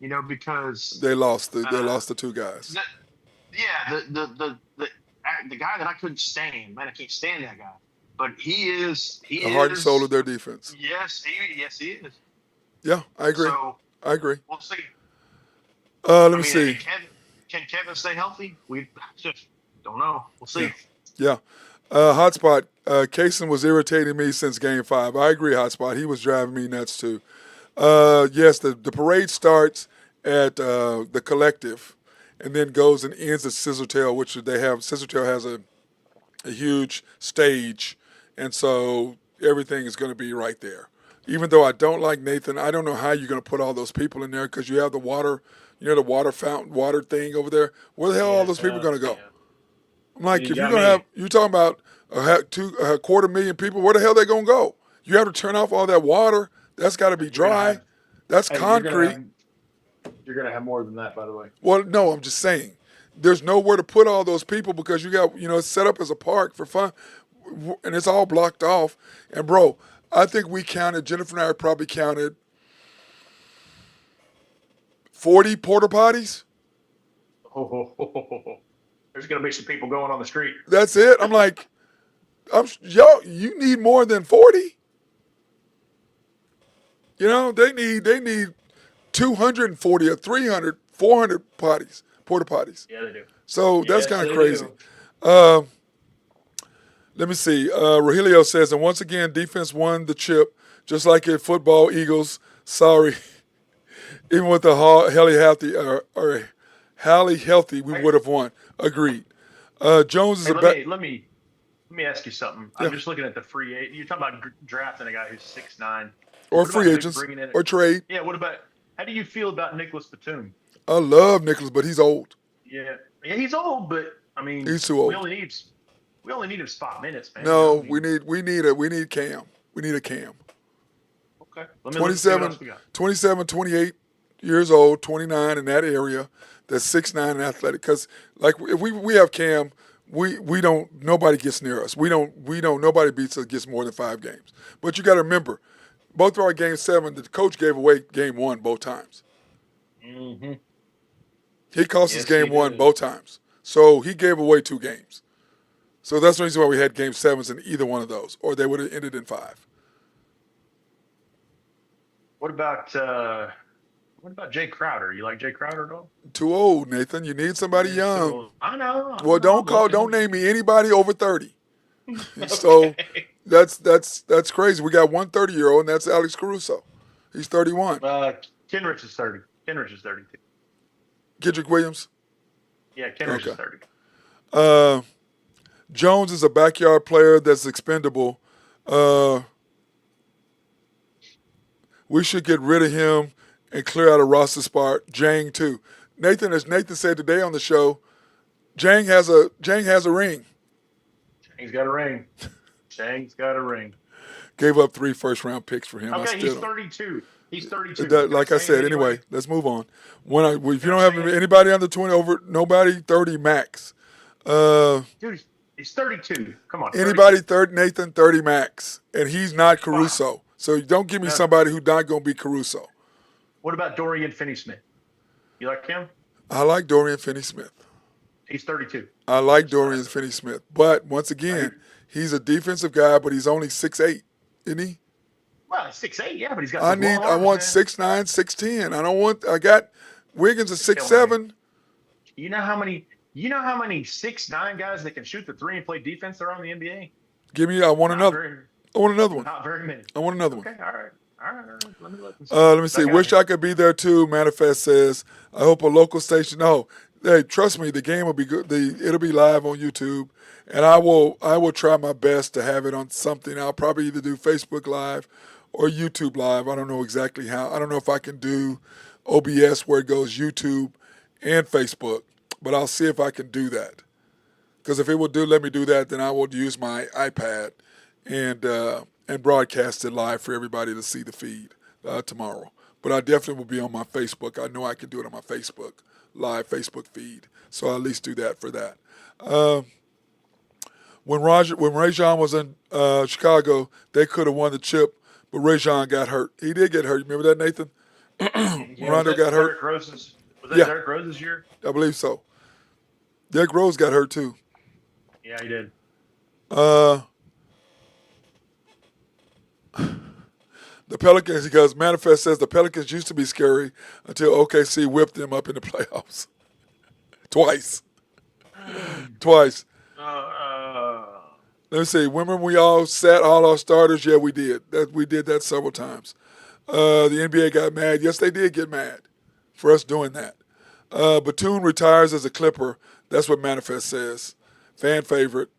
You know, because They lost the 2 guys. The guy that I couldn't stand, man, I can't stand that guy. But he is The heart and soul of their defense. Yes, he is. Yeah, I agree. So I agree. we'll see. Let me see. Can Kevin stay healthy? We just don't know. We'll see. Yeah. Hotspot, Kaysen was irritating me since Game 5. I agree, Hotspot. He was driving me nuts, too. Yes, the parade starts at the Collective and then goes and ends at Scissortail, which they have. Scissortail has a huge stage, and so everything is going to be right there. Even though I don't like Nathan, I don't know how you're going to put all those people in there because you have the water, the water fountain, water thing over there. Where the hell are all those people going to go? Yeah. I'm like, You if got you're going to me. have, you're talking about a 250,000 people, where the hell they going to go? You have to turn off all that water. That's got to be dry. That's Hey, concrete. You're gonna have more than that, by the way. Well, no, I'm just saying. There's nowhere to put all those people because you got, it's set up as a park for fun, and it's all blocked off. And, bro, I think we counted, Jennifer and I probably counted 40 porta potties. There's gonna be some people going on the street. That's it. I'm like, you need more than 40. They need 240 or 300, 400 porta potties. Yeah, they do. So that's Yes, kind of they crazy. do. Let me see. Rogelio says, and once again, defense won the chip, just like in football, Eagles. Sorry. Even with the Hallie healthy, we would have won. Agreed. Jones is Hey, let me ask you something. Yeah. I'm just looking at the free agent. You're talking about drafting a guy who's 6'9". or What about free agents bringing in- or trade. Yeah. What about? How do you feel about Nicholas Batum? I love Nicholas, but he's old. Yeah, he's old, but I mean, He's too old. we only need him spot minutes, man. No, You know what I mean? we need Cam. We need a Cam. Okay. Let's see what 27, else we got. 27, 28 years old, 29 in that area. That's 6'9" and athletic. Because like if we have Cam, we don't nobody gets near us. We don't nobody beats us gets more than 5 games. But you got to remember, both of our game 7, the coach gave away game 1 both times. Mm-hmm. He cost us Yes, game he 1 did. both times. So he gave away 2 games. So that's the reason why we had game 7s in either one of those, or they would have ended in 5. What about Jay Crowder? You like Jay Crowder at all? Too old, Nathan. You need somebody young. So, I know. Well, don't name me anybody over 30. So that's crazy. We got one 30-year-old, and that's Alex Caruso. He's 31. Kenrich is 30. Kenrich is 32. Kendrick Williams. Yeah, Kenrich Okay. is 30. Jones is a backyard player that's expendable. We should get rid of him and clear out a roster spot. Jang too. Nathan, as Nathan said today on the show, Jang has a ring. Chang's got a ring. Chang's got a ring. Gave up 3 first-round picks for him. Okay, I he's still 32. He's 32. like I said, anyway, let's move on. If you don't have anybody under 20, nobody 30 max. Dude, he's 32. Come on. Anybody 30, Nathan 30 max, and he's not Caruso. So don't give me somebody who's not going to be Caruso. What about Dorian Finney-Smith? You like him? I like Dorian Finney-Smith. He's 32. I like Dorian Finney-Smith, but once again, he's a defensive guy, but he's only 6'8", isn't he? Well, he's 6'8", yeah, but he's got. I want 6'9", 6'10". I got Wiggins at 6'7". You know how many 6'9" guys that can shoot the 3 and play defense are on the NBA? I want another one. Not very many. I want another one. Okay, all right. Let me look. Let me see. Wish I could be there too. Manifest says, I hope a local station. No, hey, trust me, the game will be good. It'll be live on YouTube, and I will try my best to have it on something. I'll probably either do Facebook Live or YouTube Live. I don't know exactly how. I don't know if I can do OBS where it goes YouTube and Facebook, but I'll see if I can do that. Because if it will let me do that, then I will use my iPad and broadcast it live for everybody to see the feed tomorrow. But I definitely will be on my Facebook. I know I can do it on my Facebook, live Facebook feed. So I'll at least do that for that. When Rajon was in Chicago, they could have won the chip, but Rajon got hurt. He did get hurt. Remember that, Nathan? Rondo got hurt. Was that Derrick Rose's year? I believe so. Derrick Rose got hurt too. Yeah, he did. The Pelicans, because Manifest says the Pelicans used to be scary until OKC whipped them up in the playoffs. Twice. Let me see. Remember we all sat all our starters? Yeah, we did. We did that several times. The NBA got mad. Yes, they did get mad for us doing that. Batum retires as a Clipper. That's what Manifest says. Fan favorite.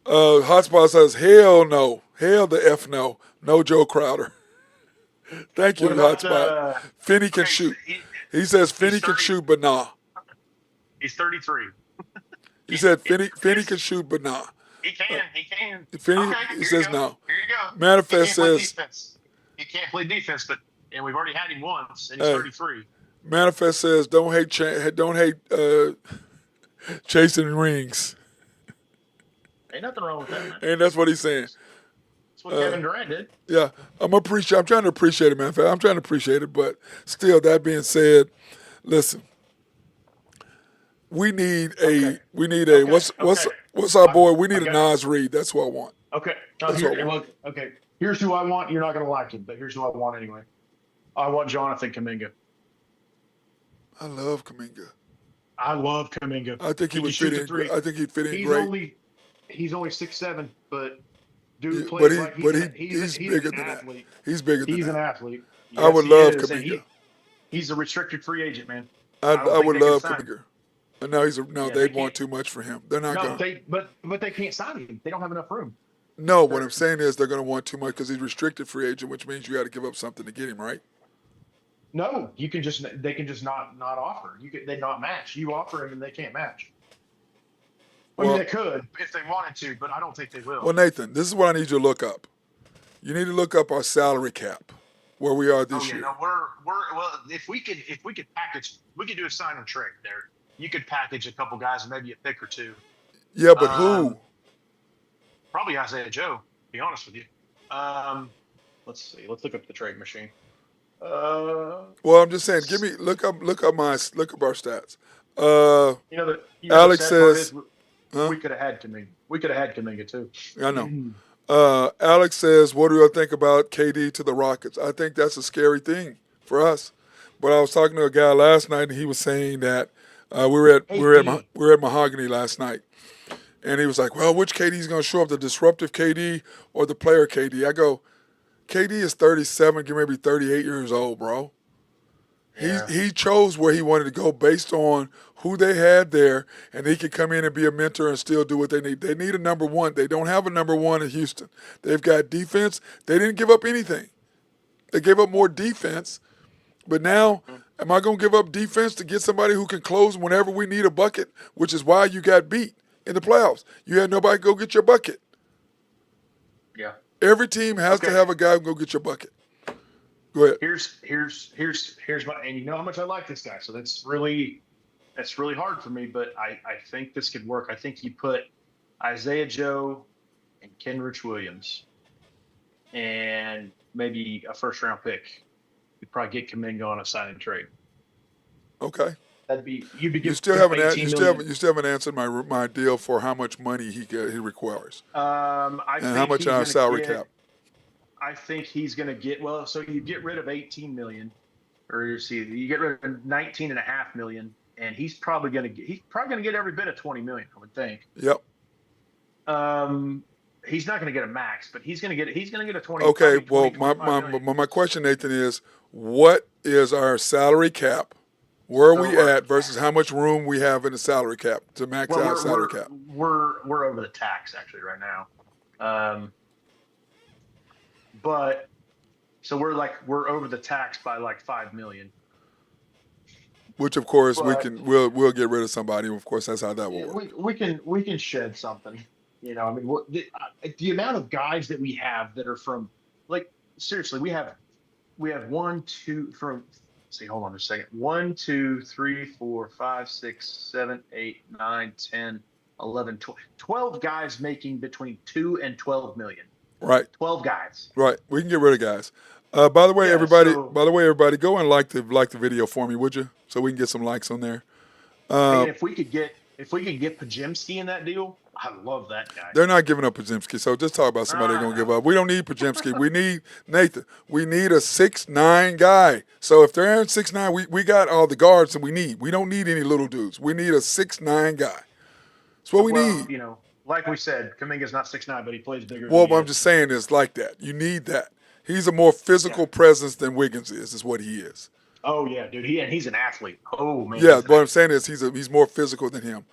Hotspot says, hell no. Hell the F no. No Joe Crowder. Thank you, Hotspot. Finney can shoot. He says Finney can shoot, but nah. He's 33. He said Finney can shoot, but nah. He can. Finney, Okay, he says go. no. Here you go. Manifest says he can't play defense, and we've already had him once, and he's 33. Manifest says don't hate chasing rings. Ain't nothing wrong with that, man. And that's what he's saying. That's what Kevin Durant did. Yeah, I'm trying to appreciate it, man. I'm trying to appreciate it, but still, that being said, listen, we need a what's our boy? We need a Nas Reed. That's what I want. Okay. Okay. Here's who I want. You're not going to like him, but here's who I want anyway. I want Jonathan Kuminga. I love Kuminga. I love Kuminga. I think he would fit in. I think he'd fit in great. He's only 6'7", but dude but plays he's bigger than that. He's bigger than that. He's an athlete. Yes, I would love Kuminga. He's a restricted free agent, man. I would love Kuminga. And now they want too much for him. They're not going to. But they can't sign him. They don't have enough room. No, what I'm saying is they're going to want too much because he's restricted free agent, which means you got to give up something to get him, right? No, they can just not offer. They not match. You offer them and they can't match. I mean, Well, they could if they wanted to, but I don't think they will. well, Nathan, this is what I need you to look up. You need to look up our salary cap, where we are this year. No, we're well. If we could package, we could do a sign and trade there. You could package a couple guys, and maybe a pick or two. Yeah, but who? Probably Isaiah Joe. To be honest with you. Let's see. Let's look up the trade machine. Well, I'm just saying. Look up our stats. Alex says, we could have had Kuminga. We could have had Kuminga too. I know. Alex says, what do you think about KD to the Rockets? I think that's a scary thing for us. But I was talking to a guy last night, and he was saying that we were at Mahogany last night, and he was like, well, which KD is going to show up, the disruptive KD or the player KD? I go, KD is 37, maybe 38 years old, bro. Yeah. He chose where he wanted to go based on who they had there, and he could come in and be a mentor and still do what they need. They need a number one. They don't have a number one in Houston. They've got defense. They didn't give up anything. They gave up more defense. But now, am I going to give up defense to get somebody who can close whenever we need a bucket, which is why you got beat in the playoffs. You had nobody go get your bucket. Yeah. Every team has to have a guy who can go get your bucket. Go ahead. Here's my, and you know how much I like this guy, so that's really hard for me, but I think this could work. I think you put Isaiah Joe and Kenrich Williams and maybe a first round pick. You'd probably get Kuminga on a sign and trade. Okay. You still haven't answered my deal for how much money he requires. And how much on our salary cap. I think he's going to get, well, so you get rid of 18 million, or you get rid of 19.5 million, and he's probably going to get every bit of 20 million, I would think. Yep. He's not going to get a max, but he's going to get a 20. Okay. 20, well, my question, Nathan, is what is our salary cap? Where are we at versus how much room we have in the salary cap to max out salary cap? We're over the tax actually right now. But so we're over the tax by like 5 million. Which of course we'll get rid of somebody. Of course, that's how that will work. We can shed something. You know, I mean, the amount of guys that we have that are from, like, seriously, we have 1, 2 from. See, hold on just a second. 1, 2, 3, 4, 5, 6, 7, 8, 9, 10, 11, 12 guys making between 2 and 12 million. Right. 12 guys. Right. We can get rid of guys. By the way, everybody, go and like the video for me, would you? So we can get some likes on there. And if we could get Pajemski in that deal, I love that guy. They're not giving up Pajemski, so just talk about somebody they're going to give up. We don't need Pajemski. We need Nathan. We need a 6'9" guy. So if they're in 6'9", we got all the guards that we need. We don't need any little dudes. We need a 6'9" guy. That's what we need. You know, like we said, Kuminga's not 6'9", but he plays bigger. Well, what I'm just saying is like that. You need that. He's a more physical presence than Wiggins is what he is. Oh yeah, dude. He's an athlete. Oh man. Yeah, what I'm saying is he's more physical than him.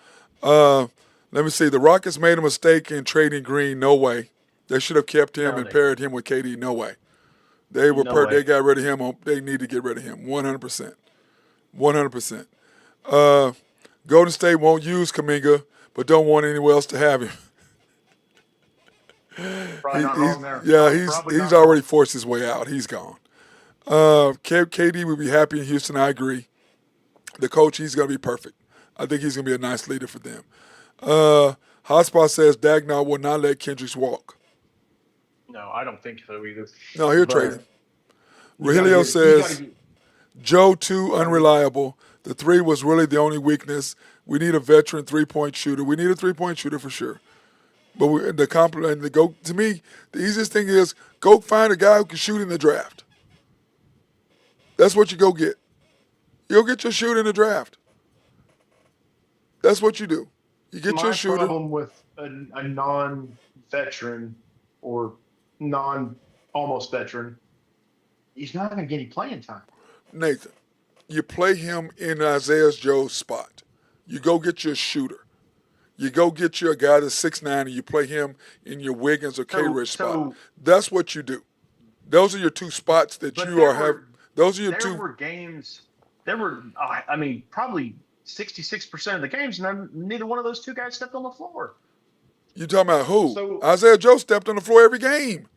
Let me see. The Rockets made a mistake in trading Green. No way. They should have kept him and paired him with KD. No way. They got rid of him. They need to get rid of him. 100%. 100%. Golden State won't use Kuminga, but don't want anyone else to have him. Probably not wrong there. Yeah, he's already forced his way out. He's gone. KD would be happy in Houston. I agree. The coach, he's going to be perfect. I think he's going to be a nice leader for them. Hotspot says Dagnall will not let Kendricks walk. No, I don't think so either. No, he'll trade him. Rogelio says Joe too unreliable. The 3 was really the only weakness. We need a veteran 3-point shooter. We need a 3-point shooter for sure. But to me, the easiest thing is go find a guy who can shoot in the draft. That's what you go get. You'll get your shooter in the draft. That's what you do. You get your shooter. My problem with a non-veteran or non-almost veteran, he's not going to get any playing time. Nathan, you play him in Isaiah Joe's spot. You go get your shooter. You go get your guy that's 6'9", and you play him in your Wiggins or K-Rich spot. That's what you do. Those are your 2 spots that Those are your there two. were games. There were, I mean, probably 66% of the games, and neither one of those two guys stepped on the floor. You talking about who? So Isaiah Joe stepped on the floor every game.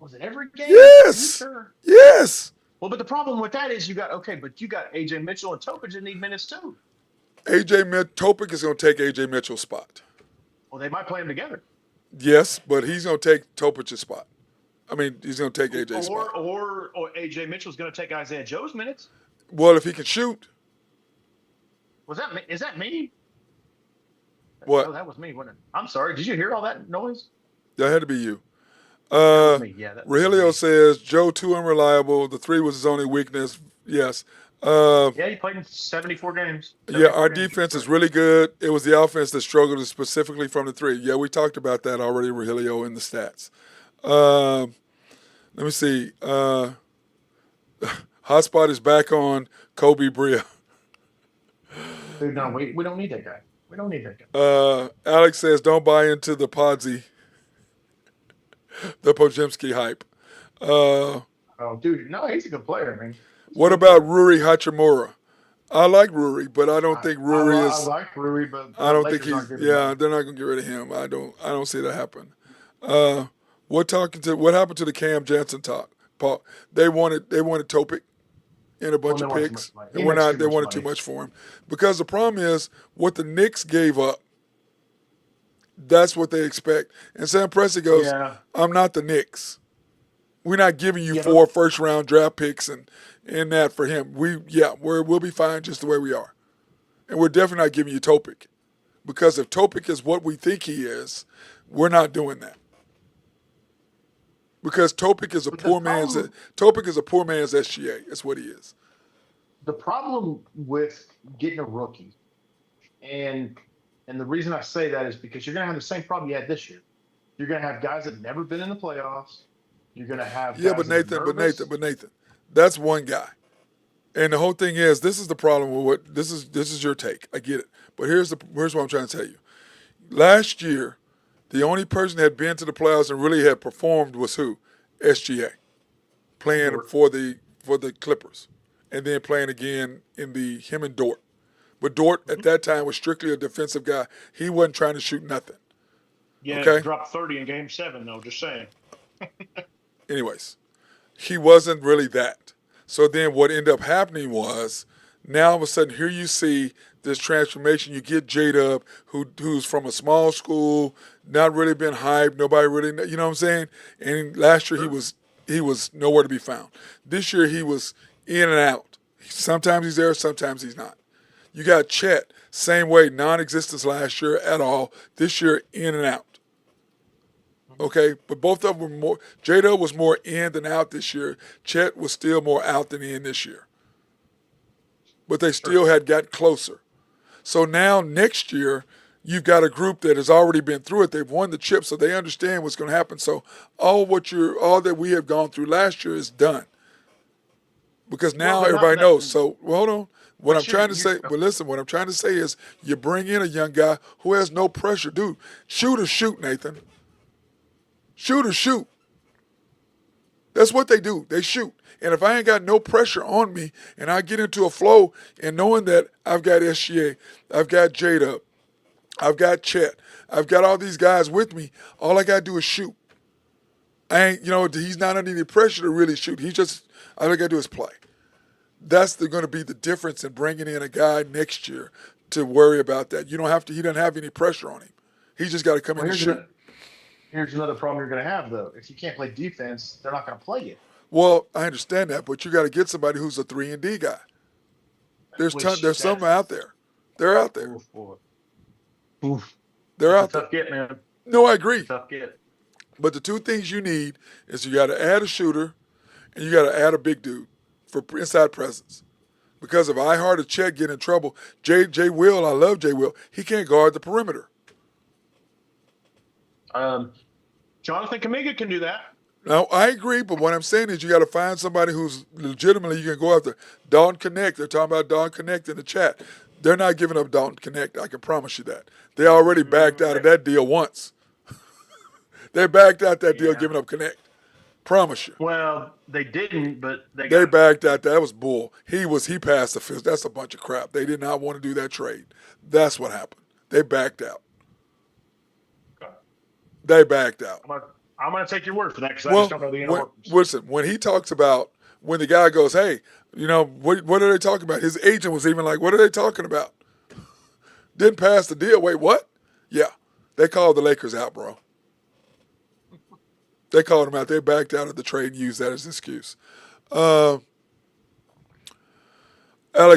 was it every game? Are you Yes. sure? Yes. Well, but the problem with that is you got AJ Mitchell and Topic that need minutes too. Topic is going to take AJ Mitchell's spot. Well, they might play them together. Yes, but he's going to take Topic's spot. I mean, he's going to take AJ's spot. Or AJ Mitchell's going to take Isaiah Joe's minutes. Well, if he can shoot. Is that me? What? Oh, that was me, wasn't it? I'm sorry. Did you hear all that noise? That had to be you. Me. Yeah. Rogelio says Joe too unreliable. The three was his only weakness. Yes. Yeah, he played in 74 games. Yeah, our defense is really good. It was the offense that struggled specifically from the three. Yeah, we talked about that already, Rogelio, in the stats. Let me see. Hotspot is back on Kobe Bria. Dude, no, we don't need that guy. We don't need that guy. Alex says don't buy into the Podsy, the Pojemski hype. Oh, dude, no, he's a good player, man. What about Ruri Hachimura? I like Ruri, but I don't think Ruri is. I like Rui, but I don't think Lakers he's. Yeah, they're not gonna get rid of him. I don't see that happen. What happened to the Cam Jansen talk? Paul, they wanted Topic and a bunch of picks, and they wanted too much for him because the problem is what the Knicks gave up. That's what they expect. And Sam Presti goes, Yeah. I'm not the Knicks. We're not giving you 4 first-round draft picks and that for him. We'll be fine just the way we are. And we're definitely not giving you Topic. Because if Topic is what we think he is, we're not doing that. Because Topic is a poor man's SGA. That's what he is. The problem with getting a rookie, and the reason I say that is because you're going to have the same problem you had this year. You're going to have guys that have never been in the playoffs. You're going to have but Nathan, that's one guy. And the whole thing is, this is the problem with what this is your take. I get it. But here's what I'm trying to tell you. Last year, the only person that had been to the playoffs and really had performed was who? SGA. Playing for the Clippers. And then playing again in him and Dort. But Dort at that time was strictly a defensive guy. He wasn't trying to shoot nothing. Yeah, okay? Dropped 30 in Game 7, though, just saying. Anyways, he wasn't really that. So then what ended up happening was now all of a sudden here you see this transformation. You get J-Dub, who's from a small school, not really been hyped, nobody really, you know what I'm saying? And last year he was nowhere to be found. This year he was in and out. Sometimes he's there, sometimes he's not. You got Chet, same way, non-existence last year at all. This year, in and out. Okay, but both of them were more. J-Dub was more in than out this year. Chet was still more out than in this year. But they still had got closer. So now next year, you've got a group that has already been through it. They've won the chip, so they understand what's going to happen. So all that we have gone through last year is done. Because now everybody knows. So hold on. What I'm trying to say is you bring in a young guy who has no pressure. Dude, shoot or shoot, Nathan. Shoot or shoot. That's what they do. They shoot. And if I ain't got no pressure on me and I get into a flow and knowing that I've got SGA, I've got J-Dub, I've got Chet, I've got all these guys with me, all I got to do is shoot. He's not under any pressure to really shoot. All I got to do is play. That's going to be the difference in bringing in a guy next year to worry about that. He doesn't have any pressure on him. He just got to come in and shoot. Here's another problem you're going to have, though. If you can't play defense, they're not going to play you. Well, I understand that, but you got to get somebody who's a 3-and-D guy. There's some out there. They're out there. They're out there. Tough get, man. No, I agree. Tough get. But the two things you need is you got to add a shooter and you got to add a big dude for inside presence. Because if I or Chet get in trouble, Jay Will, I love Jay Will, he can't guard the perimeter. Jonathan Kuminga can do that. Now, I agree, but what I'm saying is you got to find somebody who's legitimately you can go after. Dalton Connect, they're talking about Dalton Connect in the chat. They're not giving up Dalton Connect, I can promise you that. They already backed out of that deal once. They backed out that deal giving up Connect. Promise you. Well, they didn't, but They got backed out. That was bull. He passed the fist. That's a bunch of crap. They did not want to do that trade. That's what happened. They backed out. They backed out. I'm gonna take your word for that because I Well, just don't know the inner workings. listen, when he talks about, when the guy goes, hey, what are they talking about? His agent was even like, what are they talking about? Didn't pass the deal. Wait, what? Yeah. They called the Lakers out, bro. They called him out. They backed out of the trade and used that as an excuse. Alex,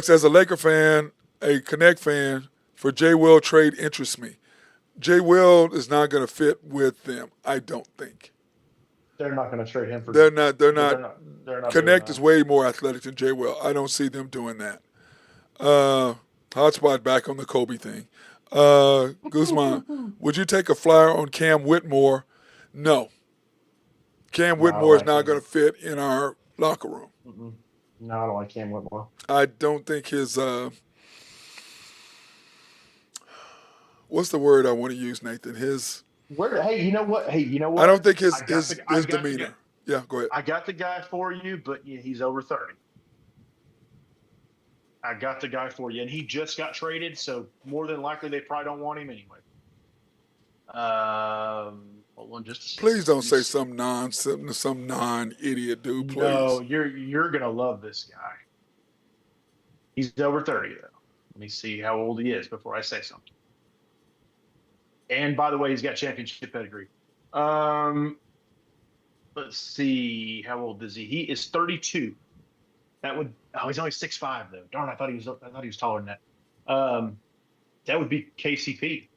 as a Laker fan, a Connect fan, for Jay Will trade interests me. Jay Will is not going to fit with them, I don't think. They're not going to trade him for. They're not. They're not Connect is way more athletic than Jay Will. I don't see them doing that. Hotspot back on the Kobe thing. Guzman, would you take a flyer on Cam Whitmore? No. Cam Whitmore is not going to fit in our locker room. Mm-mm. No, I don't like Cam Whitmore. I don't think his what's the word I want to use, Nathan? Hey, you know what? I don't think his demeanor. Yeah, go ahead. I got the guy for you, but he's over 30. I got the guy for you, and he just got traded, so more than likely they probably don't want him anyway. Hold on, Please don't say some non-idiot dude, please. No, you're gonna love this guy. He's over 30 though. Let me see how old he is before I say something. And by the way, he's got championship pedigree. Let's see, how old is he? He is 32. He's only 6'5" though. Darn, I thought he was taller than that. That would be KCP.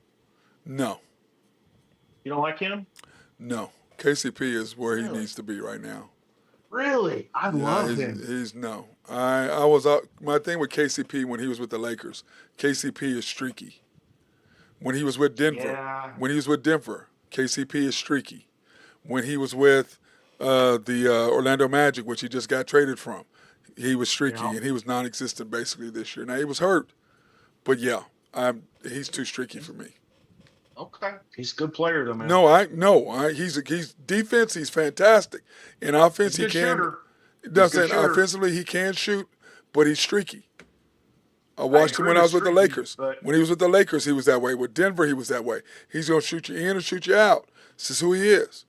No. You don't like him? No. KCP is where he needs to be right now. Really? I love him. He's no. I was my thing with KCP when he was with the Lakers. KCP is streaky. When he was with Denver, KCP is streaky. When he was with the Orlando Magic, which he just got traded from, he was streaky and he was non-existent basically this year. Now he was hurt, but he's too streaky for me. Okay, he's a good player though, man. He's defense. He's fantastic. In offense, he can. Offensively, he can shoot, but he's streaky. I watched him when I was with the Lakers. When he was with the Lakers, he was that way. With Denver, he was that way. He's going to shoot you in or shoot you out. This is who he is.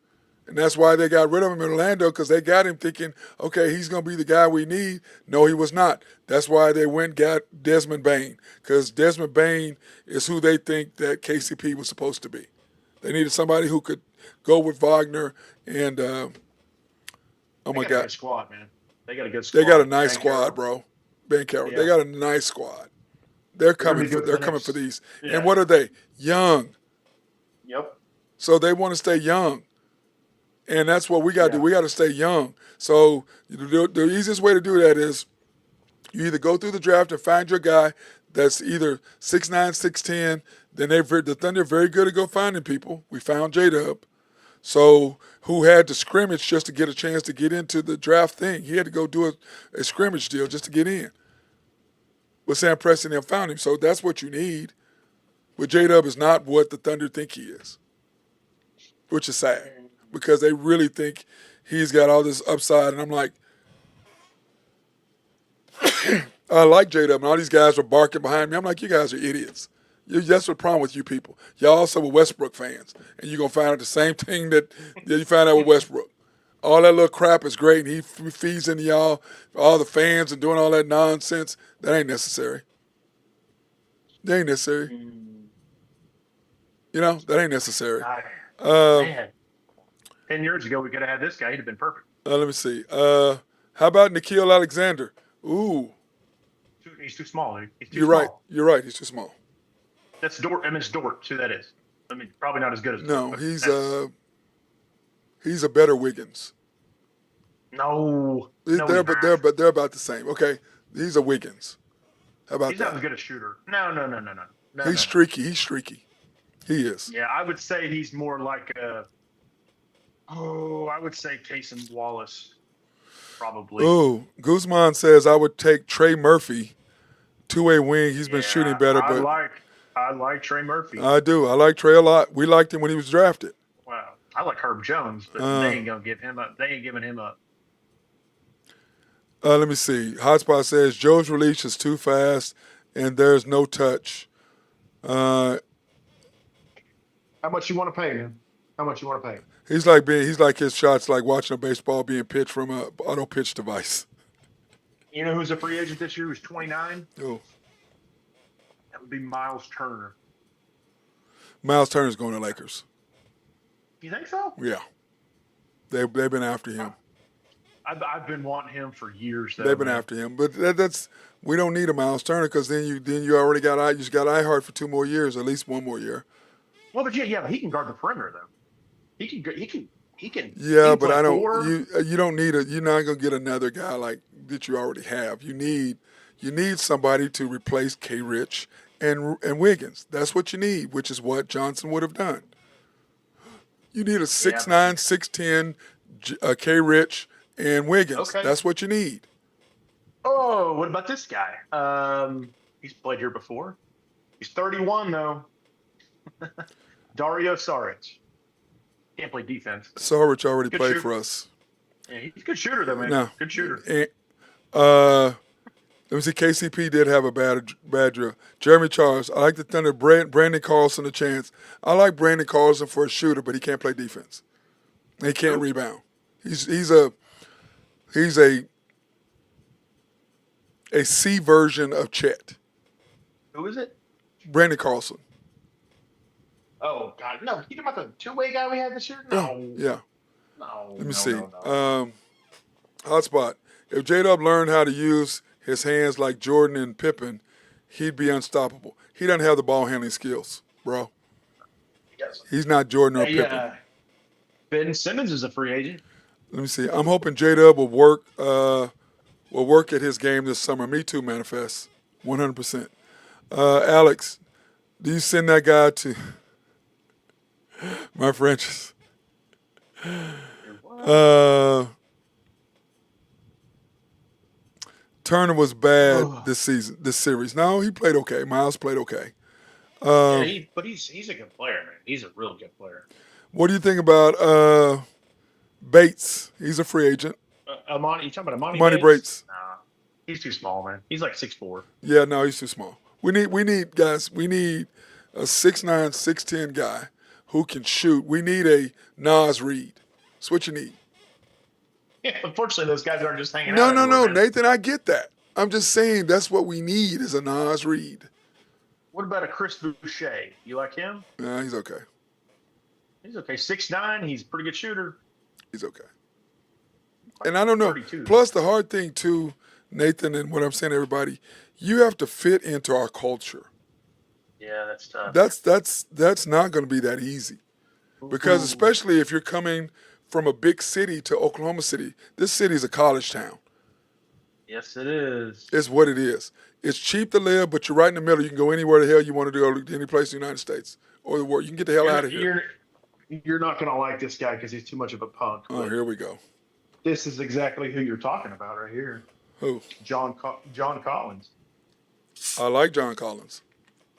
And that's why they got rid of him in Orlando, because they got him thinking, okay, he's going to be the guy we need. No, he was not. That's why they went and got Desmond Bane, because Desmond Bane is who they think that KCP was supposed to be. They needed somebody who could go with Wagner and, oh my God. They got a good squad, man. They got a good squad. They got a nice squad, bro. Ben Carroll. Yeah. They got a nice squad. They're coming for these. Yeah. And what are they? Young. Yep. So they want to stay young. And that's what we got to do. We got to stay young. So the easiest way to do that is you either go through the draft and find your guy that's either 6'9", 6'10". Then the Thunder are very good at go finding people. We found J-Dub. So who had to scrimmage just to get a chance to get into the draft thing. He had to go do a scrimmage deal just to get in. But Sam Preston and found him. So that's what you need. But J-Dub is not what the Thunder think he is, which is sad because they really think he's got all this upside. And I'm like, I like J-Dub, and all these guys were barking behind me. I'm like, you guys are idiots. That's the problem with you people. Y'all also were Westbrook fans, and you're going to find out the same thing that you find out with Westbrook. All that little crap is great, and he feeds into y'all, all the fans, and doing all that nonsense. That ain't necessary. That ain't necessary. That ain't necessary. Man, 10 years ago, we could have had this guy. He'd have been perfect. Let me see. How about Nickeil Alexander? Ooh. He's too small. You're right. You're right. He's too small. That's Dort. It's Dort. See who that is. Probably not as good as. No, he's a better Wiggins. No. They're about the same. Okay, he's a Wiggins. How about that? He's not as good a shooter. No. He's streaky. He's streaky. He is. Yeah, I would say he's more like I would say Cason Wallace, probably. Oh, Guzman says I would take Trey Murphy, two-way wing. He's been shooting better, but I like Trey Murphy. I do. I like Trey a lot. We liked him when he was drafted. Wow. I like Herb Jones, but they ain't gonna give him up. They ain't giving him up. Let me see. Hotspot says Joe's release is too fast and there's no touch. How much you want to pay him? How much you want to pay him? He's like his shots like watching a baseball being pitched from a auto pitch device. You know who's a free agent this year? Who's 29? Oh, That would be Miles Turner. Miles Turner's going to Lakers. You think so? Yeah, they've been after him. I've been wanting him for years. Though, They've been after him, but that's we don't need a Miles Turner because then you already got you just got iHeart for 2 more years, at least 1 more year. Well, but but he can guard the perimeter though. He can. Yeah, he but play I don't. four. You don't need a. You're not gonna get another guy like that you already have. You need somebody to replace K. Rich and Wiggins. That's what you need, which is what Johnson would have done. You need a 6'9", 6'10", K. Rich and Wiggins. Okay. That's what you need. Oh, what about this guy? He's played here before. He's 31 though. Dario Saric. Can't play defense. Sarich already Good played shooter. for us. Yeah, he's a good shooter though, man. No. Good shooter. And, let me see. KCP did have a bad drill. Jeremy Charles. I like the Thunder. Brandon Carlson a chance. I like Brandon Carlson for a shooter, but he can't play defense. He can't rebound. He's a C version of Chet. Who is it? Brandon Carlson. Oh God, no! You talking about the two-way guy we had this year? No. Yeah. No. Let me no, see. no. Hotspot. If J-Dub learned how to use his hands like Jordan and Pippen, he'd be unstoppable. He doesn't have the ball handling skills, bro. Yes. He's not Jordan or Hey, Pippen. Ben Simmons is a free agent. Let me see. I'm hoping J-Dub will work at his game this summer. Me too, Manifest. 100%. Alex, do you send that guy to my Frenches? Turner was bad this series. No, he played okay. Miles played okay. But he's a good player, man. He's a real good player. What do you think about Bates? He's a free agent. Amani, you talking about Amani? Money Bates? Nah, he's too small, man. He's like 6'4". Yeah, no, he's too small. We need guys. We need a 6'9", 6'10" guy who can shoot. We need a Nas Reed. That's what you need. Yeah, unfortunately, those guys aren't just hanging No, out. no, man. Nathan, I get that. I'm just saying that's what we need is a Nas Reed. What about a Chris Boucher? You like him? Nah, he's okay. He's okay. 6'9". He's a pretty good shooter. He's okay. And I don't know. 32. Plus, the hard thing too, Nathan, and what I'm saying to everybody, you have to fit into our culture. Yeah, that's tough. That's not going to be that easy, because especially if you're coming from a big city to Oklahoma City, this city is a college town. Yes, it is. It's what it is. It's cheap to live, but you're right in the middle. You can go anywhere the hell you want to go, to any place in the United States or the world. You can get the hell out of here. You're not going to like this guy because he's too much of a punk. Oh, here we go. This is exactly who you're talking about right here. Who? John Collins. I like John Collins.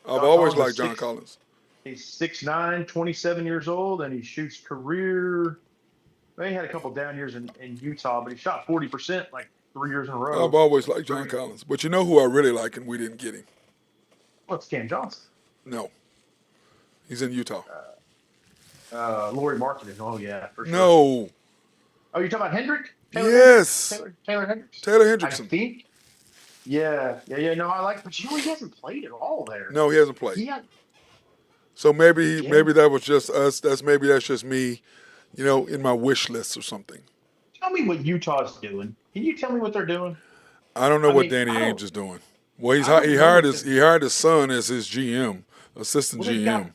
I've John always Collins liked is John 6 Collins. He's 6'9", 27 years old, and he shoots career. Well, he had a couple down years in Utah, but he shot 40% like 3 years in a row. I've always liked John Collins. But you know who I really like, and we didn't get him? What's Cam Johnson? No. He's in Utah. Laurie Marketing. Oh, yeah, for sure. No. Oh, you're talking about Hendrick? Yes. Taylor Hendricks? Taylor I Hendrickson. think. Yeah. No, I like, but he hasn't played at all there. No, he hasn't played. Yeah. So maybe that was just us. That's just me, in my wish list or something. Tell me what Utah's doing. Can you tell me what they're doing? I don't know what mean, Danny I don't- Ainge is doing. Well, I don't he know hired what he hired his son as his GM, assistant Well, GM.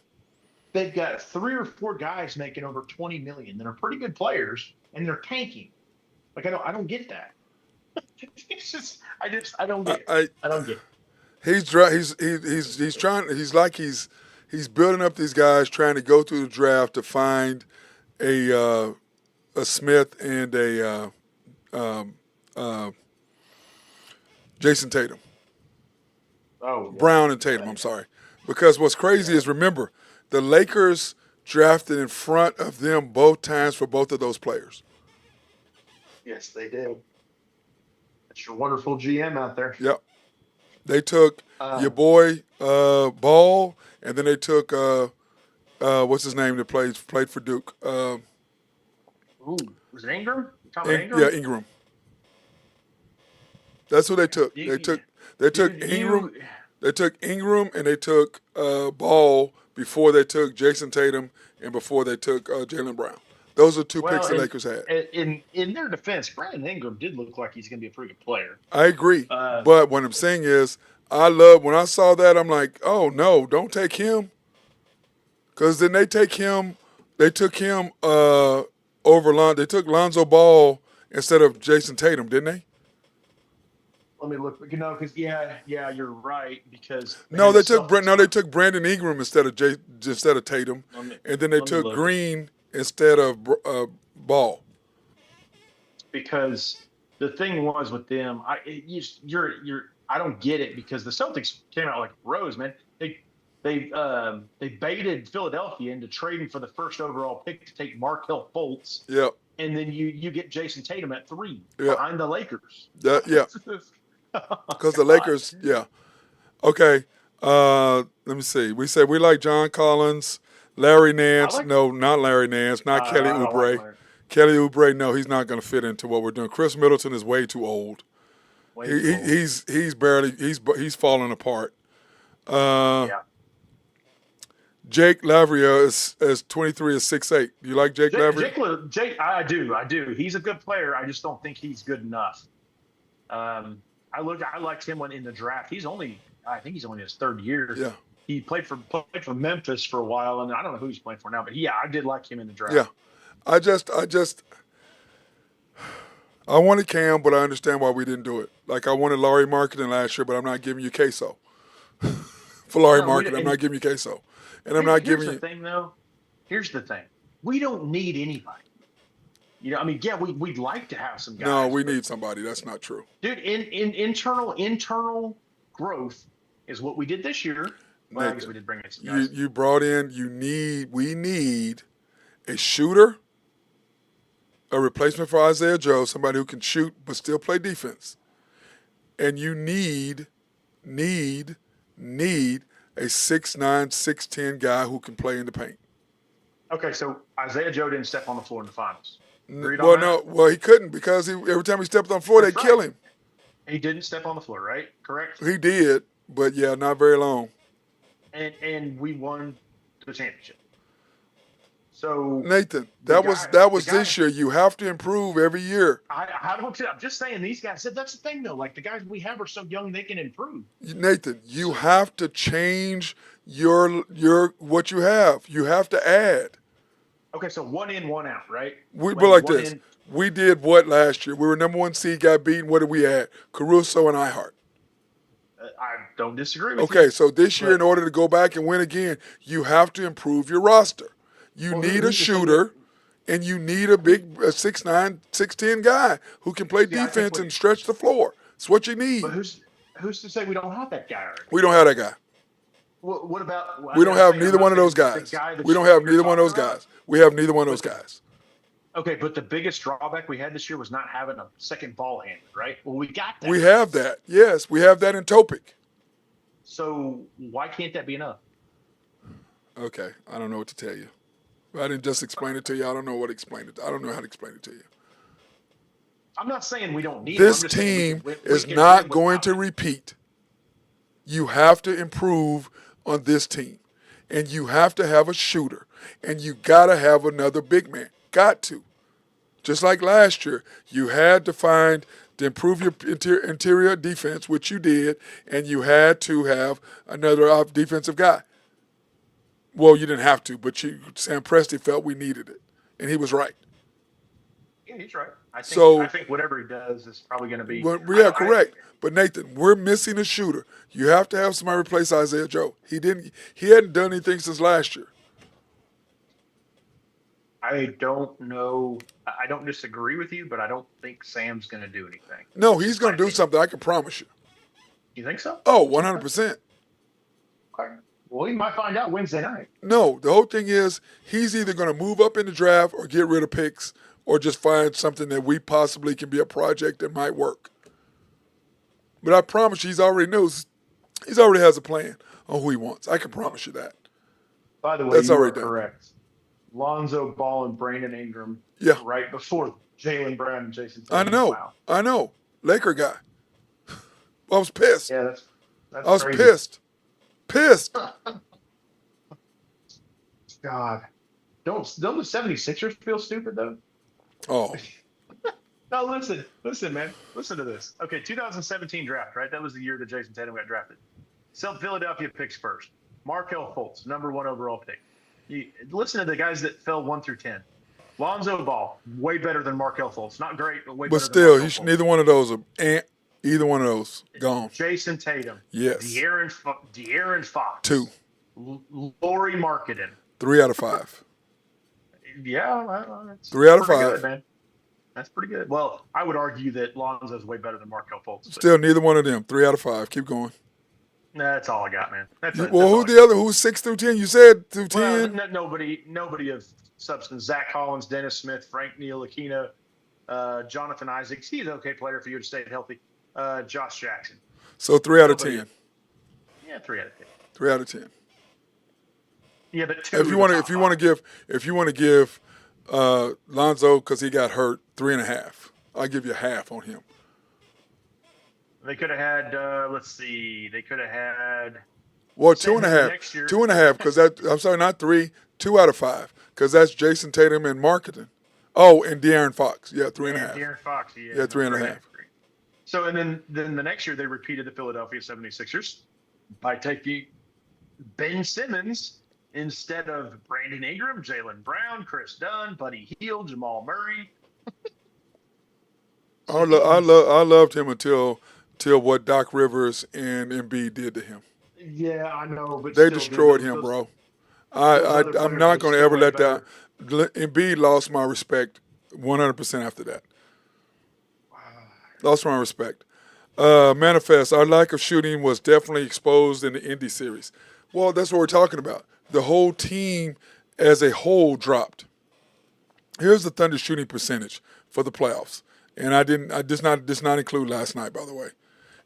they've got 3 or 4 guys making over $20 million that are pretty good players, and they're tanking. Like I don't get that. It's just I don't get it. I don't get it. He's building up these guys, trying to go through the draft to find a Smith and a Jason Tatum. Oh, yeah. Brown and Tatum, I'm sorry. Because what's crazy is, remember, the Lakers drafted in front of them both times for both of those players. Yes, they did. That's your wonderful GM out there. Yep. They took your Um, boy Ball, and then they took what's his name that played for Duke. ooh, was it Ingram? You talking about Ingram? Yeah, Ingram. That's who they took. They took Ingram. They took Ingram and they took Ball before they took Jason Tatum and before they took Jaylen Brown. Those are two picks the Lakers had. In their defense, Brandon Ingram did look like he's going to be a pretty good player. I agree, but what I'm saying is, I love when I saw that. I'm like, oh no, don't take him, because then they took him over They took Lonzo Ball instead of Jason Tatum, didn't they? Let me look. Because you're right. Because No, they took Brandon Ingram instead of Tatum, and then they took look. Green instead of Ball. Because the thing was with them, I don't get it, because the Celtics came out like Rose, man. They baited Philadelphia into trading for the first overall pick to take Markelle Fultz. Yep. And then you get Jason Tatum at 3 Yep. behind the Lakers. Yeah. Because the Lakers, yeah. Okay. Let me see. We said we like John Collins, Larry Nance. No, not Larry Nance. Not Kelly Oubre. Kelly Oubre, no, he's not going to fit into what we're doing. Chris Middleton is way too old. He's falling apart. Yeah. Jake Lavria is 23 is 6'8". You like Jake Lavria? Jake, I do. He's a good player. I just don't think he's good enough. I liked him when in the draft. I think he's only in his third year. Yeah. He played for Memphis for a while, and I don't know who he's playing for now, but I did like him in the draft. Yeah. I wanted Cam, but I understand why we didn't do it. Like, I wanted Laurie Marketing last year, but I'm not giving you queso. For Laurie Marketing, I'm not giving you queso. And I'm not giving you. Here's the thing, though. Here's the thing. We don't need anybody. We'd like to have some guys. No, we need somebody. That's not true. Dude, in internal growth is what we did this year. Well, I guess we did bring in some guys. You brought in, we need a shooter, a replacement for Isaiah Joe, somebody who can shoot but still play defense. And you need a 6'9", 6'10" guy who can play in the paint. Okay, so Isaiah Joe didn't step on the floor in the finals. Well, he couldn't, because every time he stepped on the floor, they'd kill him. He didn't step on the floor, right? Correct? He did, but yeah, not very long. And we won the championship. So Nathan, that was this year. You have to improve every year. I'm just saying, these guys said that's the thing, though. Like, the guys we have are so young, they can improve. Nathan, you have to change your what you have. You have to add. Okay, so 1 in, 1 out, right? We're like this. We did what last year? We were number 1 seed, got beaten. What did we add? Caruso and Ihart. I don't disagree with you. Okay, so this year, in order to go back and win again, you have to improve your roster. You need a shooter, and you need a 6'9", 6'10" guy who can play defense and stretch the floor. It's what you need. But who's to say we don't have that guy already? We don't have that guy. What about? We don't have neither one of those guys. We don't have neither one of those guys. We have neither one of those guys. Okay, but the biggest drawback we had this year was not having a second ball handler, right? Well, we got that. We have that. Yes, we have that in Topic. So why can't that be enough? Okay, I don't know what to tell you. I didn't just explain it to you. I don't know what to explain it. I don't know how to explain it to you. I'm not saying we don't need this team is not going to repeat. You have to improve on this team, and you have to have a shooter, and you got to have another big man. Got to. Just like last year, you had to improve your interior defense, which you did, and you had to have another defensive guy. Well, you didn't have to, but Sam Presti felt we needed it, and he was right. Yeah, he's right. I think whatever he does is probably going to be. Well, yeah, correct. But Nathan, we're missing a shooter. You have to have somebody replace Isaiah Joe. He hadn't done anything since last year. I don't know. I don't disagree with you, but I don't think Sam's going to do anything. No, he's going to do something. I can promise you. You think so? Oh, 100%. Okay. Well, we might find out Wednesday night. No, the whole thing is he's either going to move up in the draft or get rid of picks or just find something that we possibly can be a project that might work. But I promise you, he already has a plan on who he wants. I can promise you that. By the way, That's you are already done. correct. Lonzo Ball and Brandon Ingram. Yeah. Right before Jaylen Brown and Jason I Tatum. know. Wow. I know. Laker guy. I was pissed. Yeah, that's I was crazy. pissed. Pissed. God. Don't the 76ers feel stupid though? Oh. No, listen, man. Listen to this. Okay, 2017 draft, right? That was the year that Jason Tatum got drafted. Philadelphia picks first. Markelle Fultz, number 1 overall pick. You listen to the guys that fell 1 through 10. Lonzo Ball, way better than Markelle Fultz. Not great, but way But better still, than Markelle Fultz. neither one of those are either one of those gone. Jason Tatum. Yes. De'Aaron Fox. 2. Lauri Markkanen. 3 out of 5. Yeah, that's 3 out of pretty 5. good, man. That's pretty good. Well, I would argue that Lonzo's way better than Markelle Fultz. but Still, neither one of them. 3 out of 5. Keep going. That's all I got, man. That's it. Well, That's all who's the other? Who's 6 through 10? You said through 10. Well, nobody of substance. Zach Collins, Dennis Smith, Frank Ntilikina, Jonathan Isaacs. He's an okay player for you to stay healthy. Josh Jackson. So 3 out of Nobody- 10. Yeah, 3 out of 10. 3 out of 10. Yeah, but 2. If you want to give Lonzo, because he got hurt, 3.5. I'll give you half on him. They could have had. Let's see. They could have had. Well, Same 2.5. next year. 2.5, because I'm sorry, not 3. 2 out of 5, because that's Jason Tatum and Marketing. Oh, and De'Aaron Fox. Yeah, 3.5. De'Aaron Fox. Yeah, 3.5. So, and then the next year they repeated the Philadelphia 76ers by taking Ben Simmons instead of Brandon Ingram, Jaylen Brown, Chris Dunn, Buddy Hield, Jamal Murray. I loved him until what Doc Rivers and Embiid did to him. Yeah, I know, but They still, destroyed dude, him, those- bro. other I'm players not going to are ever still let way that. Embiid lost my respect 100% after that. Lost my respect. Manifest, our lack of shooting was definitely exposed in the Indy series. Well, that's what we're talking about. The whole team as a whole dropped. Here's the Thunder shooting percentage for the playoffs. And I did not include last night, by the way.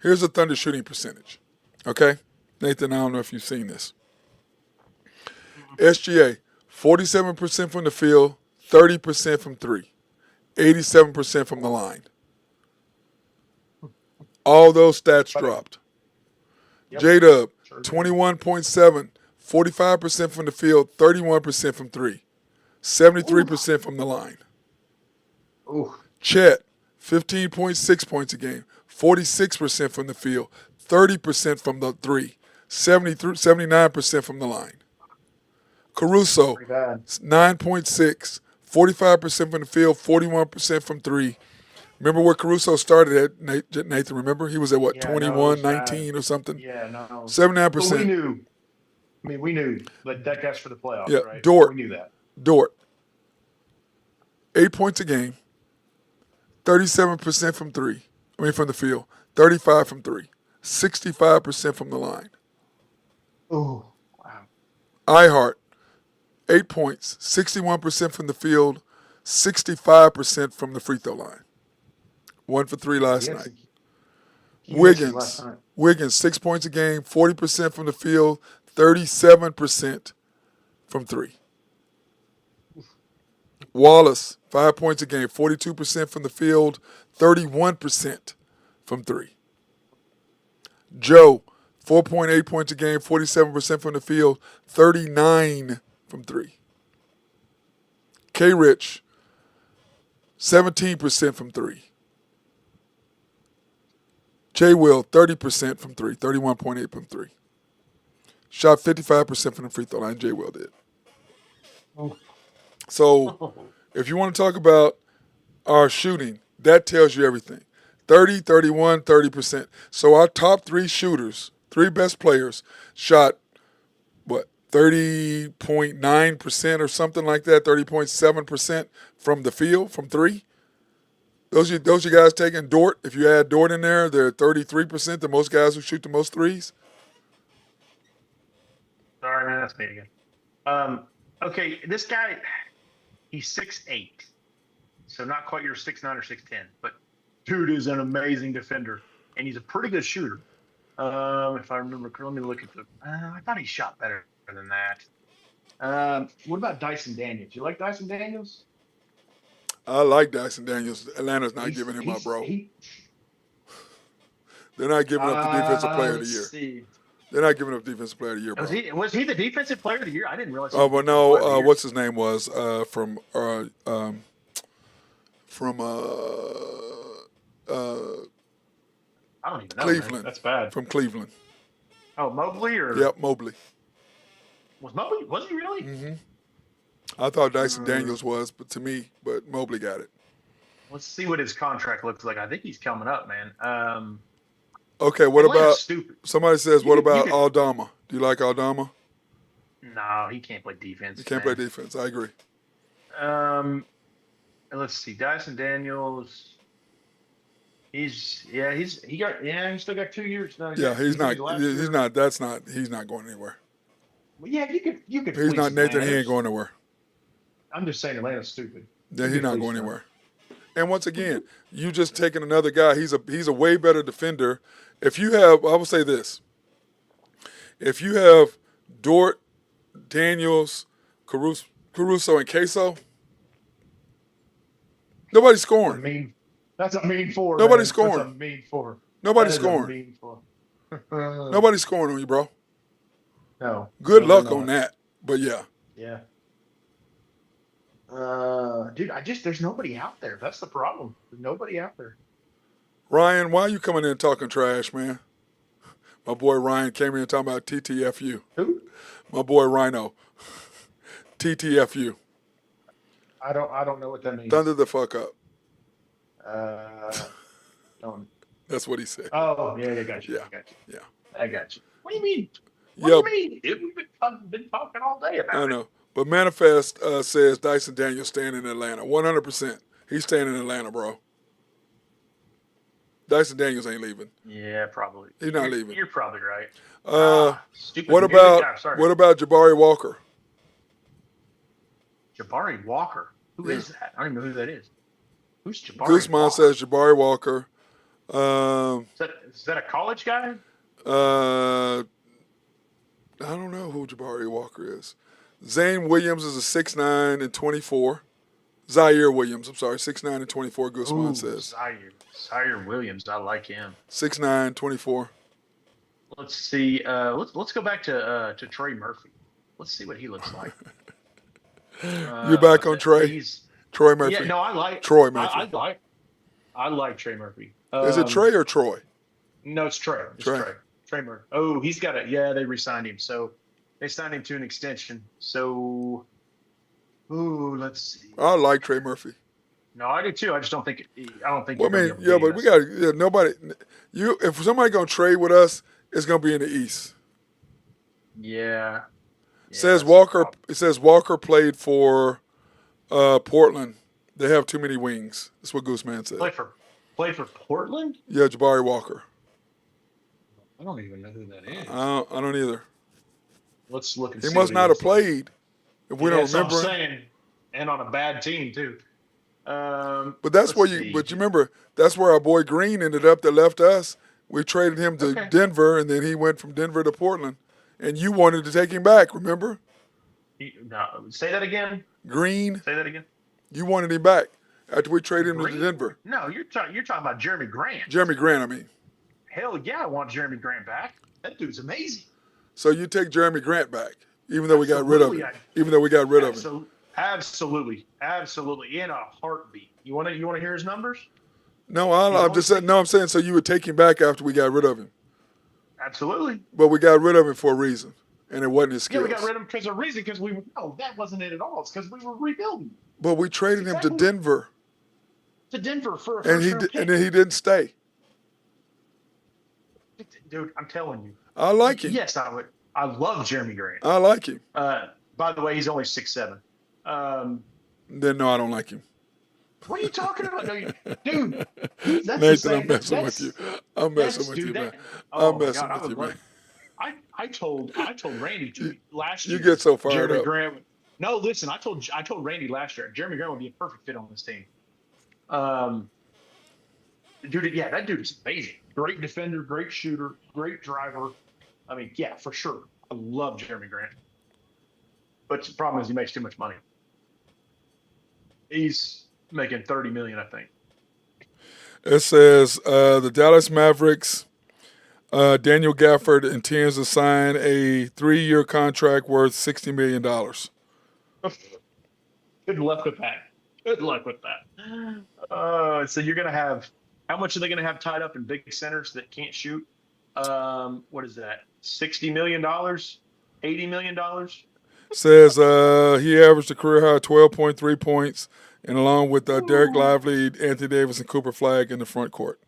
Here's the Thunder shooting percentage. Okay? Nathan, I don't know if you've seen this. SGA, 47% from the field, 30% from 3, 87% from the line. All those stats dropped. Yep. J-Dub, Sure did. 21.7, 45% from the field, 31% from 3, 73% from the line. Ooh, Chet, 15.6 points a game, 46% from the field, 30% from the 3, 79% from the line. Caruso, pretty bad. 9.6, 45% from the field, 41% from 3. Remember where Caruso started at, Nathan? Remember? He was at what, Yeah, no, 21, it was bad. 19 or something? Yeah, no. 79%. But we knew. I mean, we knew that guy's for the playoffs, Yeah, right? Dort. We knew that. Dort, 8 points a game, 37% from 3. I mean, from the field, 35 from 3, 65% from the line. Oh, wow. Ihart, 8 points, 61% from the field, 65% from the free throw line. 1 for 3 last He had night. some- he had some last Wiggins, night. Wiggins, 6 points a game, 40% from the field, 37% from 3. Wallace, 5 points a game, 42% from the field, 31% from 3. Joe, 4.8 points a game, 47% from the field, 39 from 3. K. Rich, 17% from 3. J. Will, 30% from 3, 31.8 from 3. Shot 55% from the free throw line, J. Will did. Oh. So if you want to talk about our shooting, that tells you everything. 30, 31, 30%. So our top 3 shooters, 3 best players, shot, 30.9% or something like that, 30.7% from the field, from 3. Those you guys taking Dort. If you add Dort in there, they're 33%, the most guys who shoot the most threes. Sorry, man. That's me again. Okay, this guy, he's 6'8", so not quite your 6'9" or 6'10", but dude is an amazing defender, and he's a pretty good shooter. If I remember, let me look at the. I thought he shot better than that. What about Dyson Daniels? You like Dyson Daniels? I like Dyson Daniels. Atlanta's not giving him up, bro. They're not giving up the defensive player of the year. See. They're not giving up defensive player of the year, bro. Was he the defensive player of the year? I didn't realize. Oh, well, no. What's his name was from I don't even know. Cleveland. Man. That's bad. From Cleveland. Oh, Mobley or? Yep, Mobley. Was Mobley? Was he really? Mm-hmm. I thought Dyson Daniels was, but Mobley got it. Let's see what his contract looks like. I think he's coming up, man. Okay, what about stupid? Somebody says, what about Aldama? Do you like Aldama? No, he can't play defense. He can't play defense. I agree. Let's see. Dyson Daniels. He's still got 2 years. No, He's not going anywhere. Well, yeah, you could. He's not Nathan. He ain't going nowhere. I'm just saying Atlanta's stupid. Yeah, he's not going anywhere. And once again, you just taking another guy. He's a way better defender. If you have, I will say this. If you have Dort, Daniels, Caruso, and Queso, nobody's scoring. That's a mean four. Nobody's scoring. That's a mean four. Nobody's scoring. Mean four. Nobody's scoring on you, bro. No. Good luck on that. But yeah. Yeah. Dude, there's nobody out there. That's the problem. There's nobody out there. Ryan, why are you coming in talking trash, man? My boy Ryan came in talking about TTFU. Who? My boy Rhino. TTFU. I don't know what that means. Thunder the fuck up. Don't. That's what he said. Oh, yeah, I got you. Yeah. I got you. Yeah. I got you. What do you mean? What do you mean? We've been talking all day about it. I know. But Manifest says Dyson Daniels staying in Atlanta. 100%. He's staying in Atlanta, bro. Dyson Daniels ain't leaving. Yeah, probably. He's not leaving. You're probably right. What about Jabari Walker? Jabari Walker? Who is that? I don't even know who that is. Who's Jabari Guzman Walker? says Jabari Walker. Is that a college guy? I don't know who Jabari Walker is. Zane Williams is a 6'9" and 24. Zaire Williams, I'm sorry, 6'9" and 24, Guzman says. Zaire Williams, I like him. 6'9", 24. Let's see. Let's go back to Trey Murphy. Let's see what he looks like. You're back on Trey? Troy Murphy. Yeah, no, I like Troy Murphy. I like Trey Murphy. Is it Trey or Troy? No, it's Trey. Trey Murphy. Oh, he's got it. Yeah, they re-signed him. So they signed him to an extension. So, let's see. I like Trey Murphy. No, I do too. I just don't think. Well, I mean, yeah, but we got nobody. If somebody gonna trade with us, it's gonna be in the East. Yeah. It says Walker. It says Walker played for Portland. They have too many wings. That's what Gooseman said. Play for Portland? Yeah, Jabari Walker. I don't even know who that is. I don't either. Let's look and see. He must not have played. If we don't remember. That's what I'm saying. And on a bad team too. But that's where you. But you remember, that's where our boy Green ended up. That left us. We traded him to Denver, and then he went from Denver to Portland. And you wanted to take him back. Remember? Say that again. Green. Say that again. You wanted him back after we traded him to Denver. No, you're talking about Jeremy Grant. Jeremy Grant, I mean. Hell yeah, I want Jeremy Grant back. That dude's amazing. So you take Jeremy Grant back, even though we got rid of him. Even though we got rid of him. Absolutely, in a heartbeat. You want to hear his numbers? No, I'm just saying. No, I'm saying so you would take him back after we got rid of him. Absolutely. But we got rid of him for a reason, and it wasn't his skills. Yeah, we got rid of him because of a reason. Because that wasn't it at all. It's because we were rebuilding. But we traded him to Denver. To Denver for a and then he didn't stay. Dude, I'm telling you. I like him. Yes, I would. I love Jeremy Grant. I like him. By the way, he's only 6'7". Then no, I don't like him. What are you talking about? No, dude, that's Nathan, I'm messing with you. I'm messing with you, man. I'm messing with you, man. I told Randy last year. You get so fired Jeremy up. Grant. No, listen. I told Randy last year. Jeremy Grant would be a perfect fit on this team. Dude, yeah, that dude is amazing. Great defender, great shooter, great driver. I mean, yeah, for sure. I love Jeremy Grant. But the problem is he makes too much money. He's making $30 million, I think. It says the Dallas Mavericks, Daniel Gafford intends to sign a 3-year contract worth $60 million. Good luck with that. Good luck with that. So you're going to have, how much are they going to have tied up in big centers that can't shoot? What is that? $60 million? $80 million? Says he averaged a career high 12.3 points, and along with Derek Lively, Anthony Davis, and Cooper Flagg in the front court.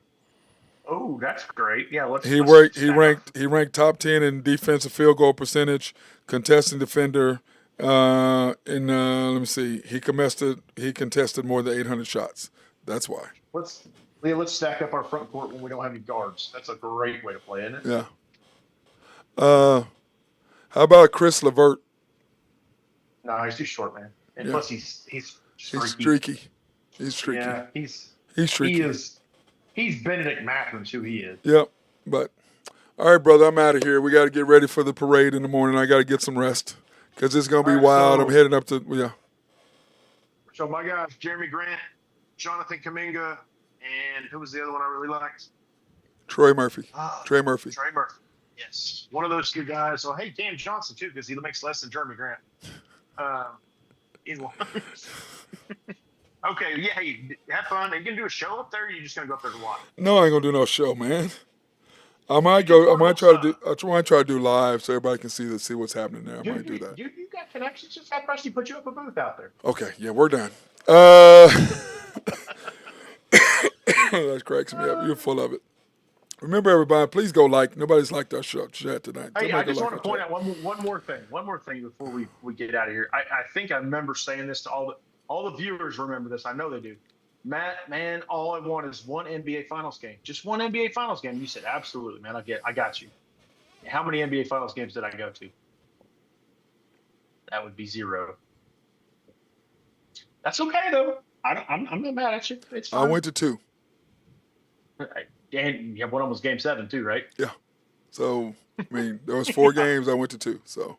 Oh, that's great. Yeah, He ranked top 10 in defensive field goal percentage, contesting defender. Let me see. He contested more than 800 shots. That's why. Let's stack up our front court when we don't have any guards. That's a great way to play, isn't it? Yeah. How about Chris LeVert? No, he's too short, man. And plus, he's streaky. He's streaky. Yeah, he's streaky. He's Benedict Mathurin, who he is. Yep. But all right, brother, I'm out of here. We got to get ready for the parade in the morning. I got to get some rest because it's gonna be wild. I'm heading up to So my guys, Jeremy Grant, Jonathan Kuminga, and who was the other one I really liked? Trey Murphy. Trey Murphy. Yes, one of those two guys. So hey, Cam Johnson too, because he makes less than Jeremy Grant. Okay, yeah, hey, have fun. Are you gonna do a show up there? Or are you just gonna go up there to watch? No, I ain't gonna do no show, man. I might try to do live so everybody can see what's happening there. I might do that. You got connections. Just have Presty put you up a booth out there. Okay, yeah, we're done. That cracks me up. You're full of it. Remember, everybody, please go like. Nobody's liked our show chat tonight. Hey, I just want to point out one more thing before we get out of here. I think I remember saying this to all the viewers. Remember this? I know they do. Matt, man, all I want is one NBA Finals game. Just one NBA Finals game. You said absolutely, man. I got you. How many NBA Finals games did I go to? That would be 0. That's okay though. I'm not mad at you. It's fine. I went to 2. And one of them was Game 7 too, right? Yeah. So I mean, there was 4 games. I went to 2. So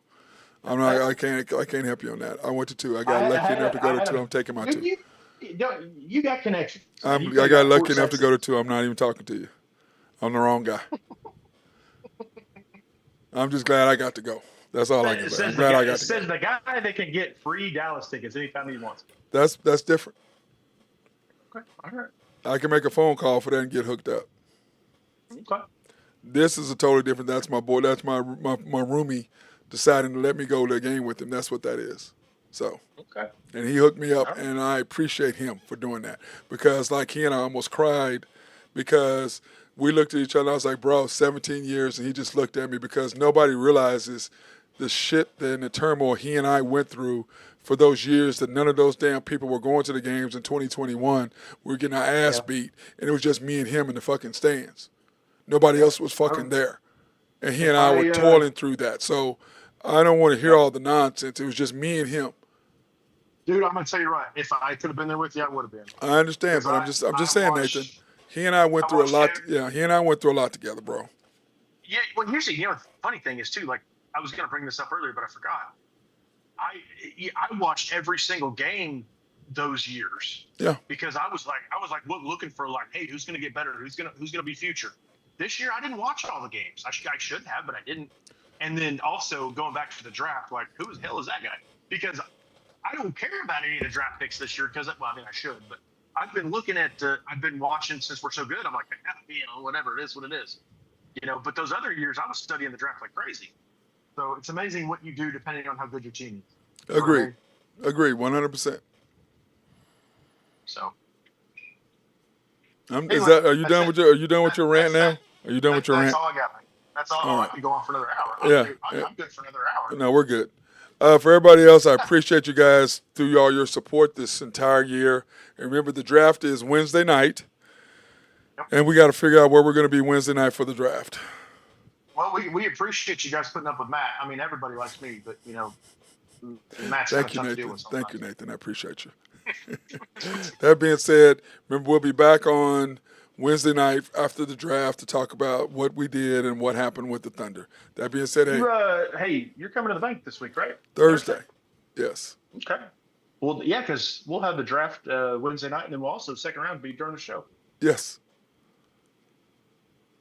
I'm not. I can't help you on that. I went to 2. I got lucky enough to go to 2. I'm taking my 2. You got connections. I got lucky enough to go to 2. I'm not even talking to you. I'm the wrong guy. I'm just glad I got to go. That's all I can say. I'm glad I got to go. It says the guy that can get free Dallas tickets anytime he wants. That's different. Okay, all right. I can make a phone call for that and get hooked up. Okay. This is a totally different. That's my boy. That's my roomie deciding to let me go to a game with him. That's what that is. So. Okay. And he hooked me up, and I appreciate him for doing that because, like, he and I almost cried because we looked at each other. I was like, bro, 17 years, and he just looked at me because nobody realizes the shit and the turmoil he and I went through for those years that none of those damn people were going to the games in 2021. We were getting our ass beat, and it was just me and him in the fucking stands. Nobody else was fucking there. And he and I were toiling through that. So I don't want to hear all the nonsense. It was just me and him. Dude, I'm gonna tell you right. If I could have been there with you, I would have been. I understand, but I'm just saying, Nathan. He and I went through a lot. He and I went through a lot together, bro. Yeah. Well, here's the funny thing is too. Like I was gonna bring this up earlier, but I forgot. I watched every single game those years. Yeah. Because I was like looking for like, hey, who's gonna get better? Who's gonna be future? This year I didn't watch all the games. I should have, but I didn't. And then also going back to the draft, like who the hell is that guy? Because I don't care about any of the draft picks this year because, well, I mean, I should, but I've been looking at, I've been watching since we're so good. I'm like, whatever it is, what it is, but those other years I was studying the draft like crazy. So it's amazing what you do depending on how good your team is. Agree. 100%. So. Are you done with your rant now? Are you done with your rant? That's all I got. That's all. I can go on for another hour. I'm good for another hour. No, we're good. For everybody else, I appreciate you guys through all your support this entire year. And remember, the draft is Wednesday night, and we got to figure out where we're going to be Wednesday night for the draft. Well, we appreciate you guys putting up with Matt. I mean, everybody likes me, but Matt's kind of Thank you, tough to deal Nathan. with sometimes. Thank you, Nathan. I appreciate you. That being said, remember we'll be back on Wednesday night after the draft to talk about what we did and what happened with the Thunder. That being said, Hey, you're coming to the bank this week, right? Thursday. Yes. Okay. Well, yeah, because we'll have the draft Wednesday night, and then we'll also second round be during the show. Yes.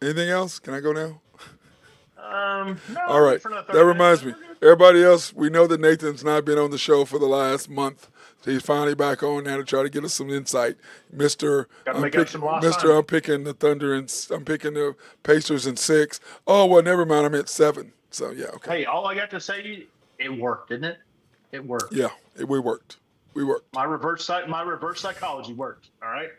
Anything else? Can I go now? No. All right. That reminds me. Everybody else, we know that Nathan's not been on the show for the last month. So he's finally back on now to try to get us some insight. Mr. I'm picking the Thunder and I'm picking the Pacers in 6. Oh, well, never mind. I'm at 7. So, yeah, okay. Hey, all I got to say, it worked, didn't it? It worked. Yeah, we worked. We worked. My reverse psychology worked. All right.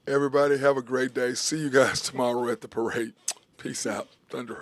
Everybody have a great day. See you guys tomorrow at the parade. Peace out. Thunder up.